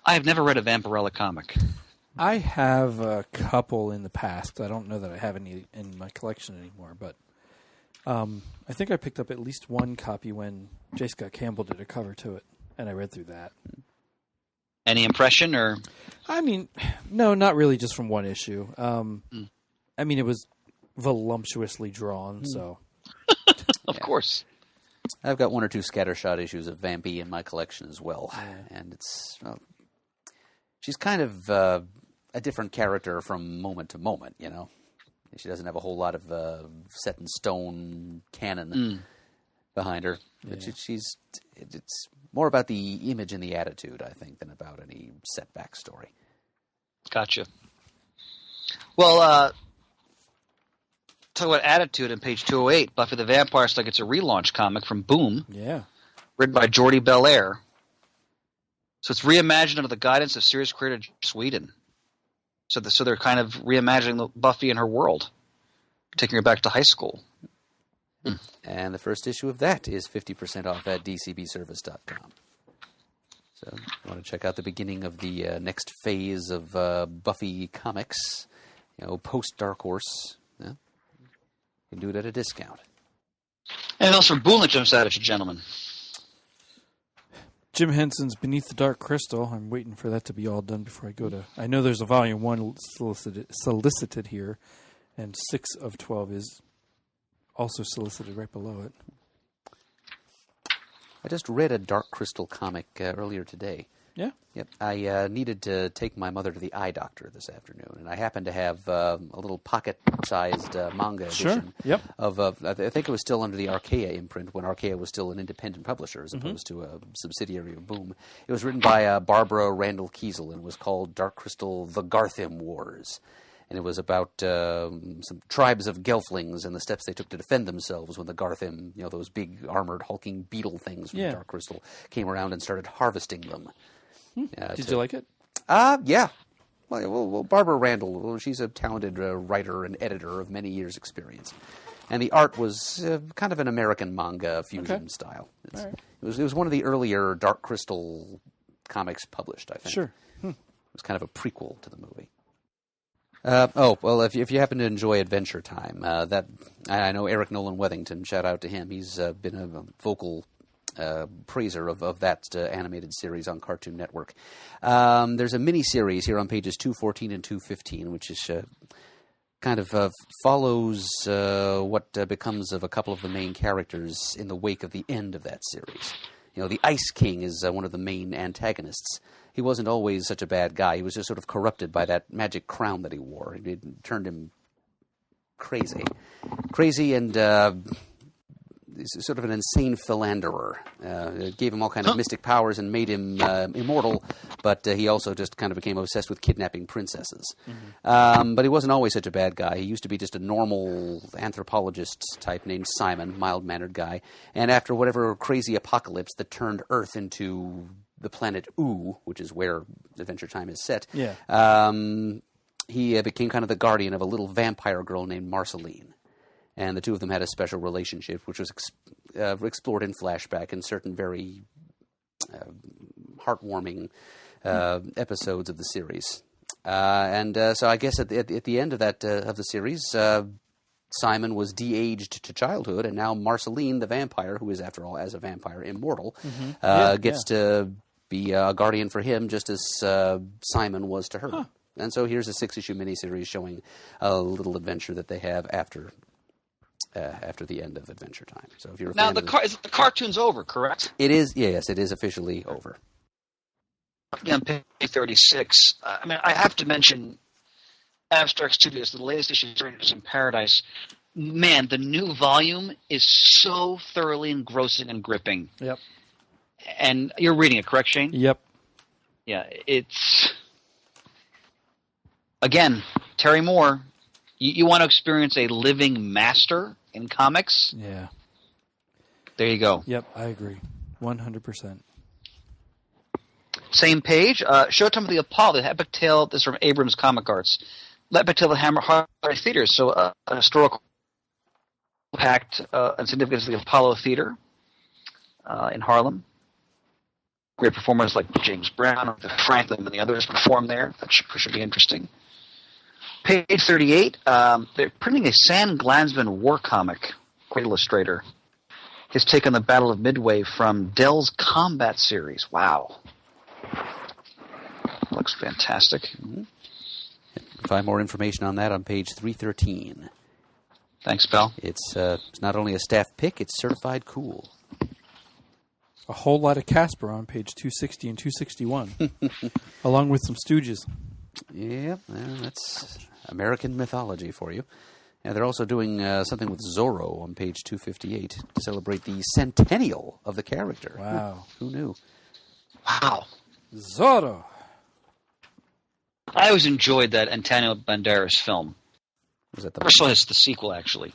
I have never read a Vampirella comic. I have a couple in the past. I don't know that I have any in my collection anymore, but I think I picked up at least one copy when J. Scott Campbell did a cover to it, and I read through that. Any impression, or? I mean, no, not really, just from one issue. I mean, it was voluptuously drawn. So Of course. I've got one or two scattershot issues of Vampy in my collection as well, and it's she's kind of a different character from moment to moment. You know, she doesn't have a whole lot of set in stone canon behind her. But it's more about the image and the attitude, I think, than about any set backstory. Gotcha. Well, talk about attitude on page 208. Buffy the Vampire Slayer gets a relaunch comic from Boom, written by Jordi Belair. So it's reimagined under the guidance of series creator Sweden. So they're kind of reimagining Buffy and her world, taking her back to high school. And the first issue of that is 50% off at dcbservice.com. So if you want to check out the beginning of the next phase of Buffy comics, post Dark Horse, you can do it at a discount. And else from Boom that jumps out at you, gentlemen. Jim Henson's Beneath the Dark Crystal. I'm waiting for that to be all done before I go to... I know there's a volume 1 solicited here, and 6 of 12 is also solicited right below it. I just read a Dark Crystal comic earlier today. Yeah? Yep. I needed to take my mother to the eye doctor this afternoon, and I happened to have a little pocket-sized manga edition of, I think it was still under the Archaea imprint when Archaea was still an independent publisher as opposed to a subsidiary of Boom. It was written by Barbara Randall Kiesel and was called Dark Crystal: The Garthim Wars. And it was about some tribes of Gelflings and the steps they took to defend themselves when the Garthim, those big armored hulking beetle things from Dark Crystal, came around and started harvesting them. Did you like it? Yeah. Well, Barbara Randall, she's a talented writer and editor of many years' experience. And the art was kind of an American manga fusion style. It was one of the earlier Dark Crystal comics published, I think. Sure. It was kind of a prequel to the movie. If you happen to enjoy Adventure Time, I know Eric Nolan Wethington, shout out to him. He's been a vocal praiser of that animated series on Cartoon Network. There's a mini-series here on pages 214 and 215, which is kind of follows what becomes of a couple of the main characters in the wake of the end of that series. The Ice King is one of the main antagonists. He wasn't always such a bad guy. He was just sort of corrupted by that magic crown that he wore. It turned him crazy. Crazy and sort of an insane philanderer. It gave him all kind of mystic powers and made him immortal, but he also just kind of became obsessed with kidnapping princesses. But he wasn't always such a bad guy. He used to be just a normal anthropologist type named Simon, mild-mannered guy. And after whatever crazy apocalypse that turned Earth into the planet Oo, which is where Adventure Time is set, he became kind of the guardian of a little vampire girl named Marceline. And the two of them had a special relationship, which was explored in flashback in certain very heartwarming episodes of the series. So I guess at the end of that of the series, Simon was de-aged to childhood, and now Marceline, the vampire, who is, after all, as a vampire, immortal, gets to be a guardian for him, just as Simon was to her. And so here's a 6-issue miniseries showing a little adventure that they have after the end of Adventure Time. So if you're a fan the cartoon's over, correct? It is. Yes, it is officially over. On page 36, I have to mention Abstract Studios, the latest issue of Strangers in Paradise. Man, the new volume is so thoroughly engrossing and gripping. Yep. And you're reading it, correct, Shane? Yep. Yeah, it's... Again, Terry Moore, you want to experience a living master in comics? Yeah. There you go. Yep, I agree. 100%. Same page. Showtime of the Apollo, the epic tale. This is from Abrams Comic Arts. The epic tale of the Hammer Theaters. So an historical impact and significance of the Apollo Theater in Harlem. Great performers like James Brown, Franklin, and the others perform there. That should be interesting. Page 38. They're printing a Sam Glansman war comic. Great illustrator. His take on the Battle of Midway from Dell's Combat series. Wow. Looks fantastic. Find more information on that on page 313. Thanks, pal. It's not only a staff pick, it's certified cool. A whole lot of Casper on page 260 and 261, along with some Stooges. Yep, well, that's American mythology for you. And they're also doing something with Zorro on page 258 to celebrate the centennial of the character. Wow. Who knew? Wow. Zorro. I always enjoyed that Antonio Banderas film. Was that First of all, it's the sequel, actually.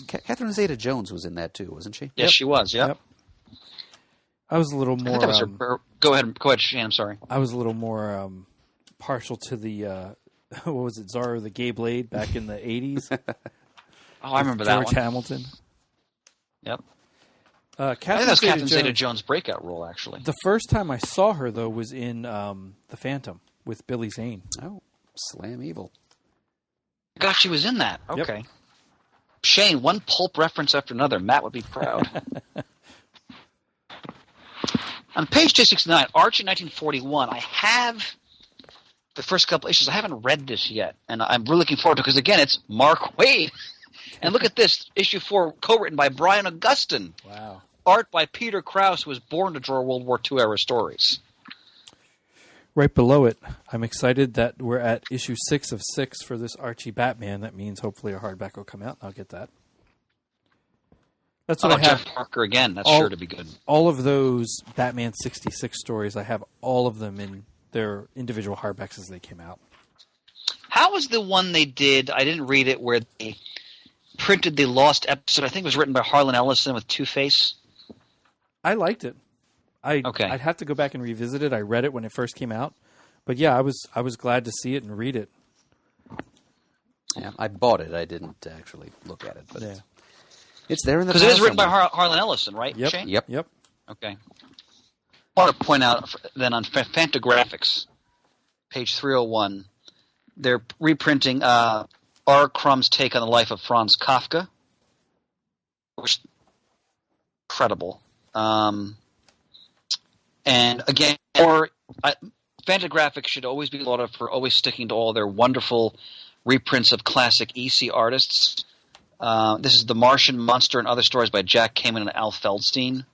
Catherine Zeta-Jones was in that too, wasn't she? Yes, she was. Yep. I was a little I more. think that was her. Go ahead, Shane. I'm sorry. I was a little more partial to the what was it, Zorro the Gay Blade back in the 80s. Oh, I remember that one. George Hamilton. Yep. I think that's Catherine Zeta-Jones' breakout role, actually. The first time I saw her, though, was in The Phantom with Billy Zane. Oh, Slam Evil. God, she was in that. Okay. Yep. Shane, one pulp reference after another. Matt would be proud. On page 269, Archie 1941, I have the first couple issues. I haven't read this yet, and I'm really looking forward to it because, again, it's Mark Waid. And look at this, issue 4, co-written by Brian Augustin. Wow. Art by Peter Krause, who was born to draw World War II-era stories. Right below it, I'm excited that we're at issue 6 of 6 for this Archie Batman. That means hopefully a hardback will come out, and I'll get that. That's what I have. Jeff Parker again. That's sure to be good. All of those Batman 66 stories, I have all of them in their individual hardbacks as they came out. How was the one they did? I didn't read it, where they printed the Lost episode. I think it was written by Harlan Ellison with Two-Face. I liked it. Okay. I'd have to go back and revisit it. I read it when it first came out. But yeah, I was glad to see it and read it. Yeah, I bought it. I didn't actually look at it, but Yeah. it's there in the Because it is written by somewhere. Harlan Ellison, right, Yep. Shane? Yep. Okay. I want to point out then on Fantagraphics, page 301, they're reprinting R. Crumb's take on the life of Franz Kafka, which is incredible. And again, Fantagraphics should always be lauded for always sticking to all their wonderful reprints of classic EC artists. This is The Martian, Monster, and Other Stories by Jack Kamen and Al Feldstein.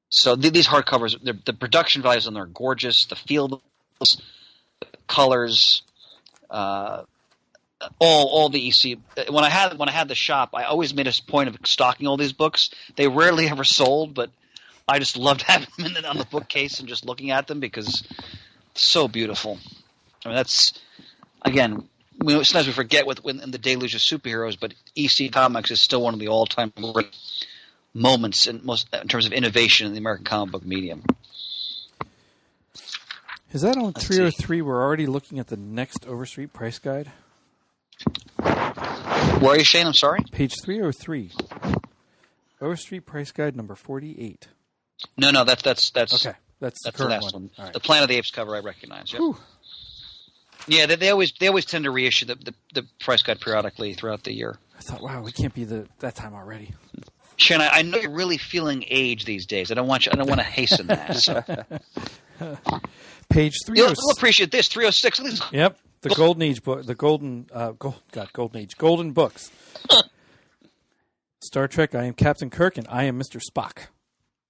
So these hardcovers, the production values on them are gorgeous. The field, the colors, all the EC. When I had the shop, I always made a point of stocking all these books. They rarely ever sold, but I just loved having them on the bookcase and just looking at them because it's so beautiful. I mean, that's, again, sometimes we forget in the deluge of superheroes, but EC Comics is still one of the all-time great moments in terms of innovation in the American comic book medium. Is that on 303? We're already looking at the next Overstreet price guide. Where are you, Shane? I'm sorry? Page 303. Overstreet price guide number 48. No, that's Okay. That's the the current last one. All right. The Planet of the Apes cover I recognize. Yep. Whew. Yeah, they always tend to reissue the price guide periodically throughout the year. I thought, wow, we can't be that time already. Shane, I know you're really feeling age these days. I don't want to hasten that. So. Page You'll 306. appreciate this. 306. Look at this. Yep, the Golden Age book, the Golden Age, Golden Books. Star Trek. I am Captain Kirk, and I am Mr. Spock.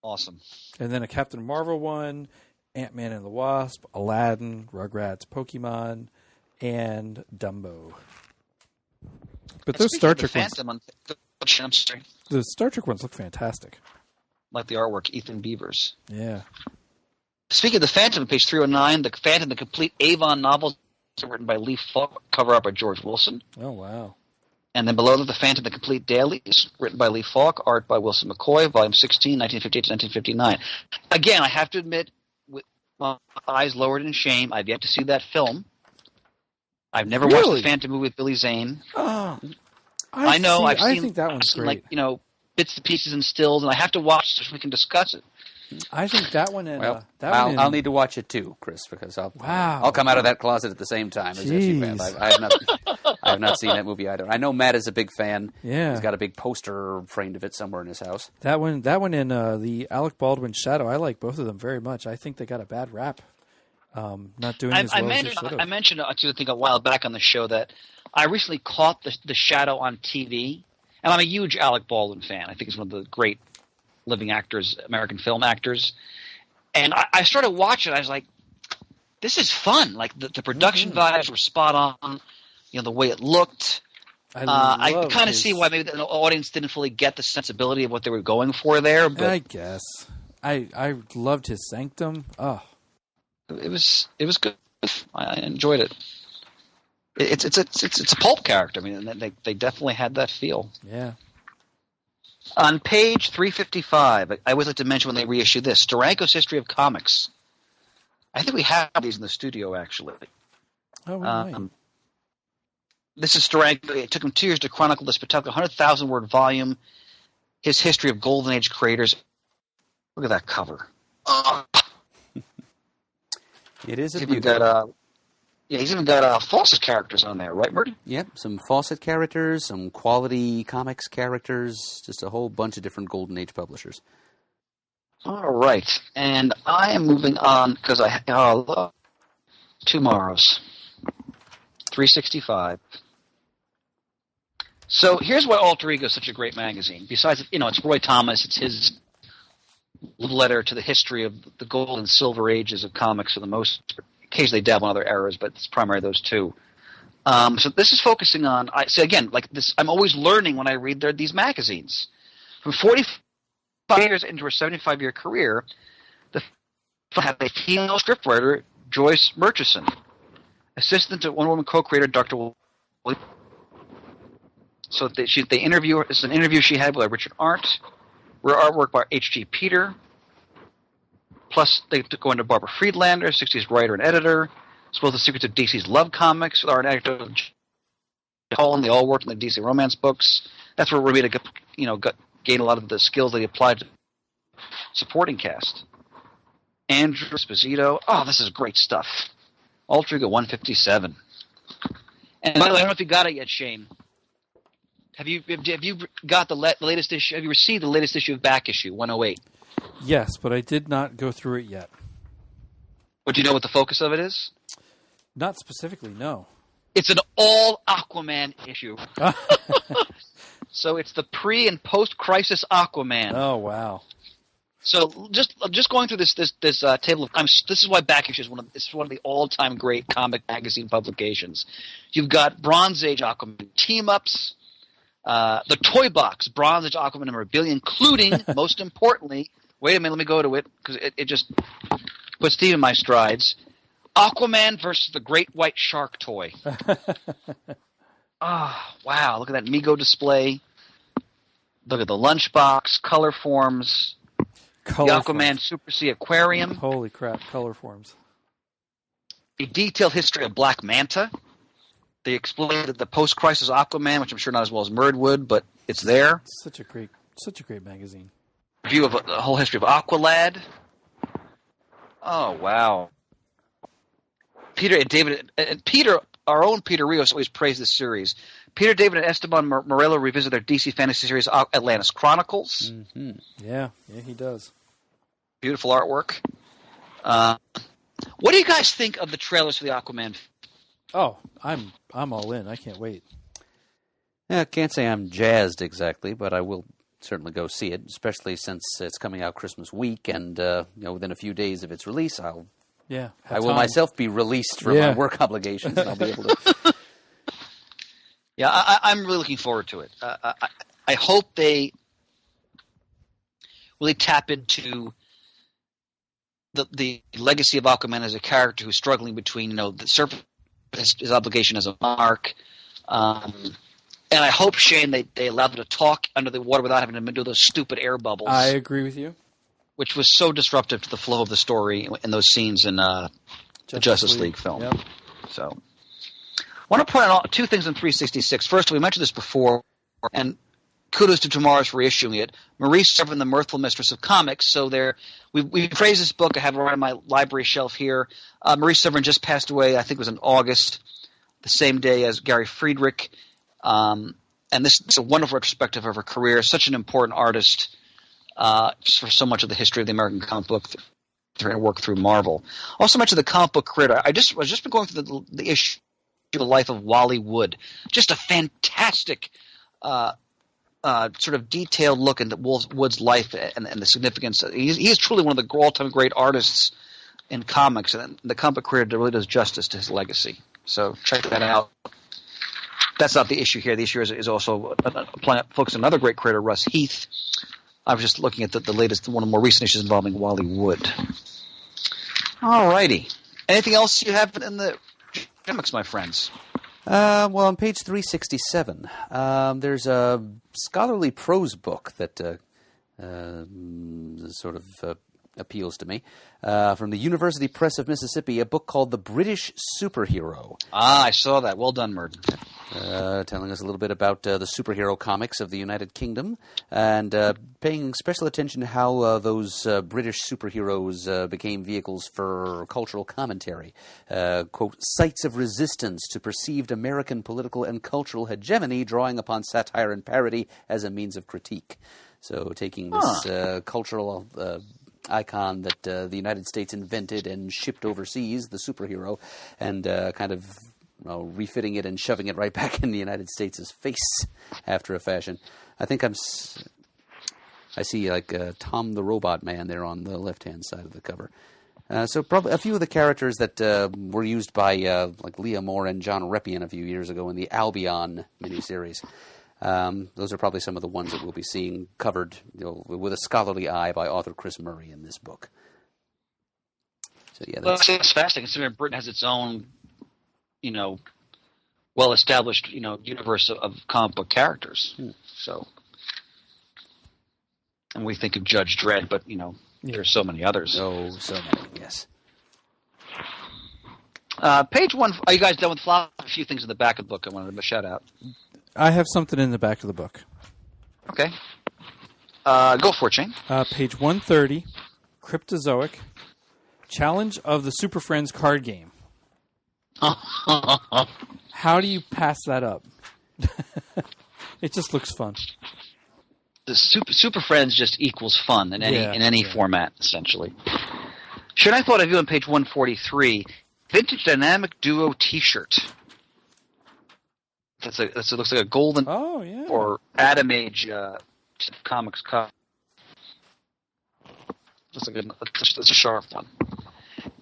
Awesome. And then a Captain Marvel one, Ant-Man and the Wasp, Aladdin, Rugrats, Pokemon, and Dumbo. But those Star Trek ones, I'm sorry. the Star Trek ones look fantastic. Like the artwork, Ethan Beavers. Yeah. Speaking of the Phantom, page 309, the Phantom, the complete Avon novels, written by Lee Falk, cover art by George Wilson. Oh, wow. And then below that, the Phantom, the complete dailies, written by Lee Falk, art by Wilson McCoy, volume 16, 1958 to 1959. Again, I have to admit, with my eyes lowered in shame, I've yet to see that film. I've never watched the Phantom movie with Billy Zane. Oh, I know. I I've seen, think that one's I've seen, great. like, bits and pieces and stills, and I have to watch it so we can discuss it. I think that one and Well, I'll need to watch it too, Chris, because I'll Wow. come out of that closet at the same time as you have. Jeez. I have not seen that movie either. I know Matt is a big fan. Yeah. He's got a big poster framed of it somewhere in his house. That one and the Alec Baldwin Shadow. I like both of them very much. I think they got a bad rap. Not doing as well as they should have. I mentioned, I think, a while back on the show that I recently caught the Shadow on TV, and I'm a huge Alec Baldwin fan. I think he's one of the great living actors, American film actors. And I started watching. I was like, this is fun. Like the production values were spot on. The way it looked. I kind of see why maybe the audience didn't fully get the sensibility of what they were going for there. But I guess I loved his Sanctum. Oh, it was good. I enjoyed it. It's a pulp character. I mean, they definitely had that feel. Yeah. On page 355, I always like to mention when they reissue this, Steranko's History of Comics. I think we have these in the studio, actually. Oh, right. This is Steranko. It took him 2 years to chronicle this spectacular 100,000-word volume, his history of Golden Age creators. Look at that cover. Oh. It is a he's beauty. even got Fawcett characters on there, right, Murdy? Yep, some Fawcett characters, some Quality Comics characters, just a whole bunch of different Golden Age publishers. All right, and I am moving on because I love Tomorrow's 365. So here's why Alter Ego is such a great magazine. Besides, it's Roy Thomas. It's his letter to the history of the gold and silver ages of comics for the most part. Occasionally dabble in other eras, but it's primarily those two. So this is focusing on. I'm always learning when I read these magazines. From 45 years into her 75-year career, the had a female scriptwriter, Joyce Murchison, assistant to Wonder Woman co-creator Dr. William. So they interview her. This is an interview she had with Richard Arndt. Artwork by H.G. Peter. Plus, they go into Barbara Friedlander, 60s writer and editor, as well as the secrets of DC's love comics, with art and editor Colin. They all worked in the DC romance books. That's where Romita gained a lot of the skills they applied to supporting cast. Andrew Esposito. Oh, this is great stuff. Alter Ego 157. And by the way, I don't know if you got it yet, Shane. Have you got the latest issue? Have you received the latest issue of Back Issue 108? Yes, but I did not go through it yet. But do you know what the focus of it is? Not specifically, no. It's an all Aquaman issue. So it's the pre and post crisis Aquaman. Oh wow! So just going through this table of this is why Back Issue is one of the all time great comic magazine publications. You've got Bronze Age Aquaman team ups, the Toy Box Bronze Age Aquaman memorabilia, including most importantly. Wait a minute, let me go to it because it just puts Steve in my strides. Aquaman versus the Great White Shark toy. Wow! Look at that Mego display. Look at the lunchbox, color forms. The Aquaman Super Sea Aquarium. Holy crap, color forms. A detailed history of Black Manta. They explained the post-crisis Aquaman, which I'm sure not as well as Murd would, but it's there. Such a great magazine. Review of the whole history of Aqualad. Oh, wow. Peter, our own Peter Rios always praised this series. Peter David and Esteban Morello revisit their DC fantasy series Atlantis Chronicles. Mm-hmm. Yeah, he does. Beautiful artwork. What do you guys think of the trailers for the Aquaman? Oh, I'm all in. I can't wait. Yeah, I can't say I'm jazzed exactly, but I will certainly go see it, especially since it's coming out Christmas week, and within a few days of its release, I will myself be released from my work obligations, and I'll be able to. Yeah, I'm really looking forward to it. I hope they really tap into the legacy of Aquaman as a character who's struggling between the surface, his obligation as a monarch. And I hope, Shane, they allow them to talk under the water without having to do those stupid air bubbles. I agree with you. Which was so disruptive to the flow of the story in those scenes in the Justice League film. Yep. So, I want to point out two things in 366. First, we mentioned this before, and kudos to Tomorrow's for reissuing it. Maurice Severin, the Mirthful Mistress of Comics. So we praised this book. I have it right on my library shelf here. Maurice Severin just passed away, I think it was in August, the same day as Gary Friedrich. And this is a wonderful retrospective of her career. Such an important artist for so much of the history of the American comic book through her work through Marvel. Also mentioned the comic book critter. I've just been going through the issue the life of Wally Wood. Just a fantastic sort of detailed look into Wood's life and the significance. He's truly one of the all-time great artists in comics, and the comic career really does justice to his legacy. So check that out. That's not the issue here. The issue is also focused on another great creator, Russ Heath. I was just looking at the latest, one of the more recent issues involving Wally Wood. All righty. Anything else you have in the comics, my friends? Well, on page 367, there's a scholarly prose book that sort of appeals to me. From the University Press of Mississippi, a book called The British Superhero. Ah, I saw that. Well done, Merton. Telling us a little bit about the superhero comics of the United Kingdom, and paying special attention to how those British superheroes became vehicles for cultural commentary. Quote, sites of resistance to perceived American political and cultural hegemony, drawing upon satire and parody as a means of critique. So taking this cultural icon that the United States invented and shipped overseas, the superhero, and kind of refitting it and shoving it right back in the United States' face after a fashion. I think I see like Tom the Robot Man there on the left-hand side of the cover. So probably a few of the characters that were used by like Leah Moore and John Reppion a few years ago in the Albion miniseries. Those are probably some of the ones that we'll be seeing covered with a scholarly eye by author Chris Murray in this book. So yeah, it's fascinating. Considering Britain has its own, well-established, universe of comic book characters. So, and we think of Judge Dredd, but there's so many others. Oh, so many. Yes. Page 1. Are you guys done with Flop? A few things in the back of the book I wanted to shout out. I have something in the back of the book. Okay. Go for it, Shane. Page 130, Cryptozoic, Challenge of the Super Friends card game. How do you pass that up? It just looks fun. The Super Friends just equals fun in any format, essentially. Shane, I thought of you on page 143, Vintage Dynamic Duo T-shirt. It looks like a golden or Atom Age comics cover. Looks like it's a sharp one.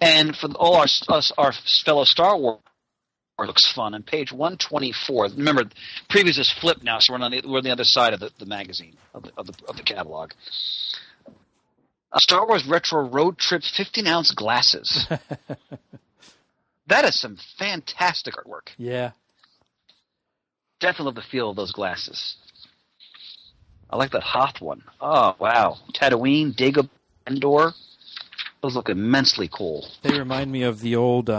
And for all our fellow Star Wars, looks fun. On page 124, remember, previews is flipped now, so we're on the other side of the magazine of the catalog. Star Wars Retro Road Trip 15-ounce glasses. That is some fantastic artwork. Yeah. Definitely love the feel of those glasses. I like that Hoth one. Oh, wow. Tatooine, Dagobah, Endor. Those look immensely cool. They remind me of the old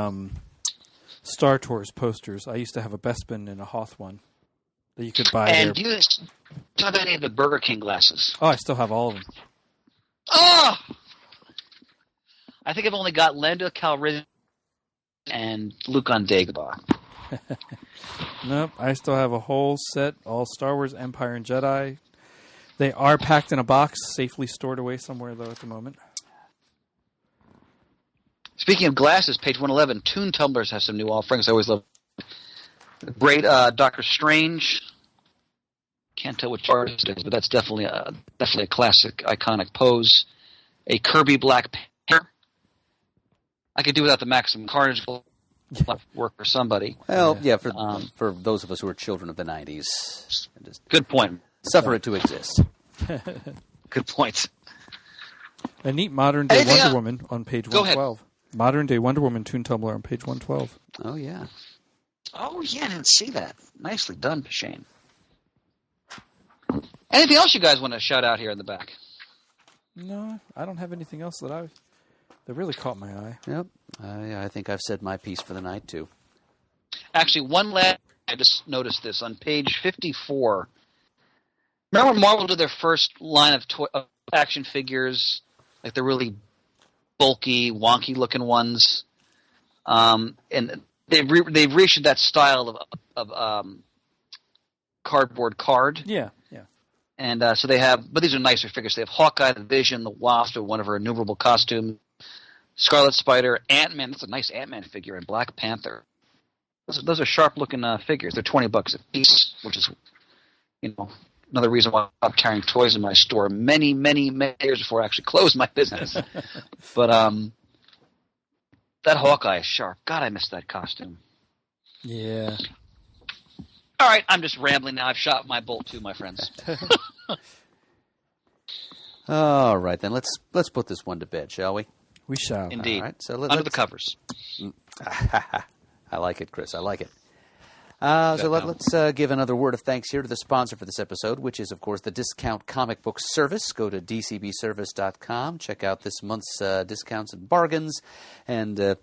Star Tours posters. I used to have a Bespin and a Hoth one that you could buy And there. do you have any of the Burger King glasses? Oh, I still have all of them. Oh! I think I've only got Lando Calrissian and Luke on Dagobah. Nope, I still have a whole set, all Star Wars, Empire, and Jedi. They are packed in a box, safely stored away somewhere, though, at the moment. Speaking of glasses, page 111, Toon Tumblers have some new offerings. I always love great Doctor Strange. Can't tell which artist it is, but that's definitely a classic, iconic pose. A Kirby Black Panther. I could do without the Maximum Carnage work for somebody. Well, yeah, for those of us who are children of the 90s. Just good point. Suffer it to exist. Good point. A neat modern-day Wonder Woman on page 112. Modern-day Wonder Woman Toon Tumbler on page 112. Oh, yeah. Oh, yeah, I didn't see that. Nicely done, Shane. Anything else you guys want to shout out here in the back? No, I don't have anything else that really caught my eye. Yep. I think I've said my piece for the night, too. Actually, one last... I just noticed this. On page 54... Remember when Marvel did their first line of action figures? Like the really bulky, wonky-looking ones? And they've reissued that style of cardboard card. Yeah. And so they have... But these are nicer figures. They have Hawkeye, the Vision, the Wasp, one of her innumerable costumes, Scarlet Spider, Ant-Man. That's a nice Ant-Man figure, and Black Panther. Those are sharp-looking figures. They're $20 a piece, which is, another reason why I stopped carrying toys in my store many, many, many years before I actually closed my business. But that Hawkeye is sharp. God, I missed that costume. Yeah. All right, I'm just rambling now. I've shot my bolt too, my friends. All right, then let's put this one to bed, shall we? We shall. Indeed. All right, so Under the covers. I like it, Chris. I like it. Let's give another word of thanks here to the sponsor for this episode, which is, of course, the Discount Comic Book Service. Go to dcbservice.com. Check out this month's discounts and bargains, and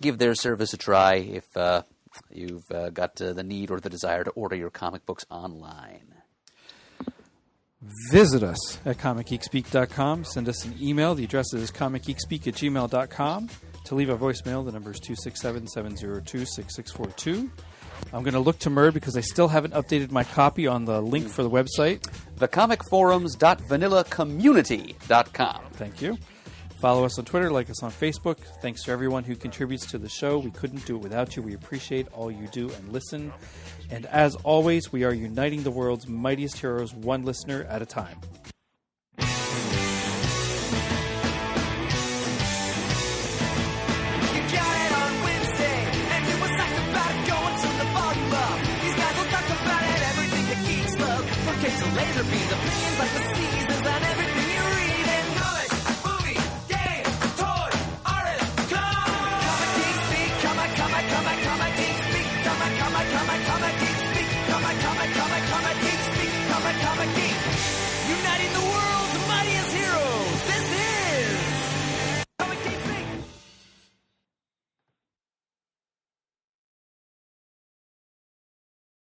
give their service a try if you've got the need or the desire to order your comic books online. Visit us at comicgeekspeak.com. Send us an email. The address is comicgeekspeak@gmail.com. To leave a voicemail, the number is 267-702-6642. I'm going to look to Murd because I still haven't updated my copy on the link for the website. thecomicforums.vanillacommunity.com. Thank you. Follow us on Twitter, like us on Facebook. Thanks to everyone who contributes to the show. We couldn't do it without you. We appreciate all you do and listen. And as always, we are uniting the world's mightiest heroes, one listener at a time. You got it on Wednesday, and it was talked about it going to the bottom up. These guys will talk about it, everything that geeks love. From cakes to laser beams, opinions like the seasons, and everything you read in comics, movies, games, toys, artists, comic geek speak, comic geek speak, comic geek speak, comic geek speak, comic geek. Uniting the world.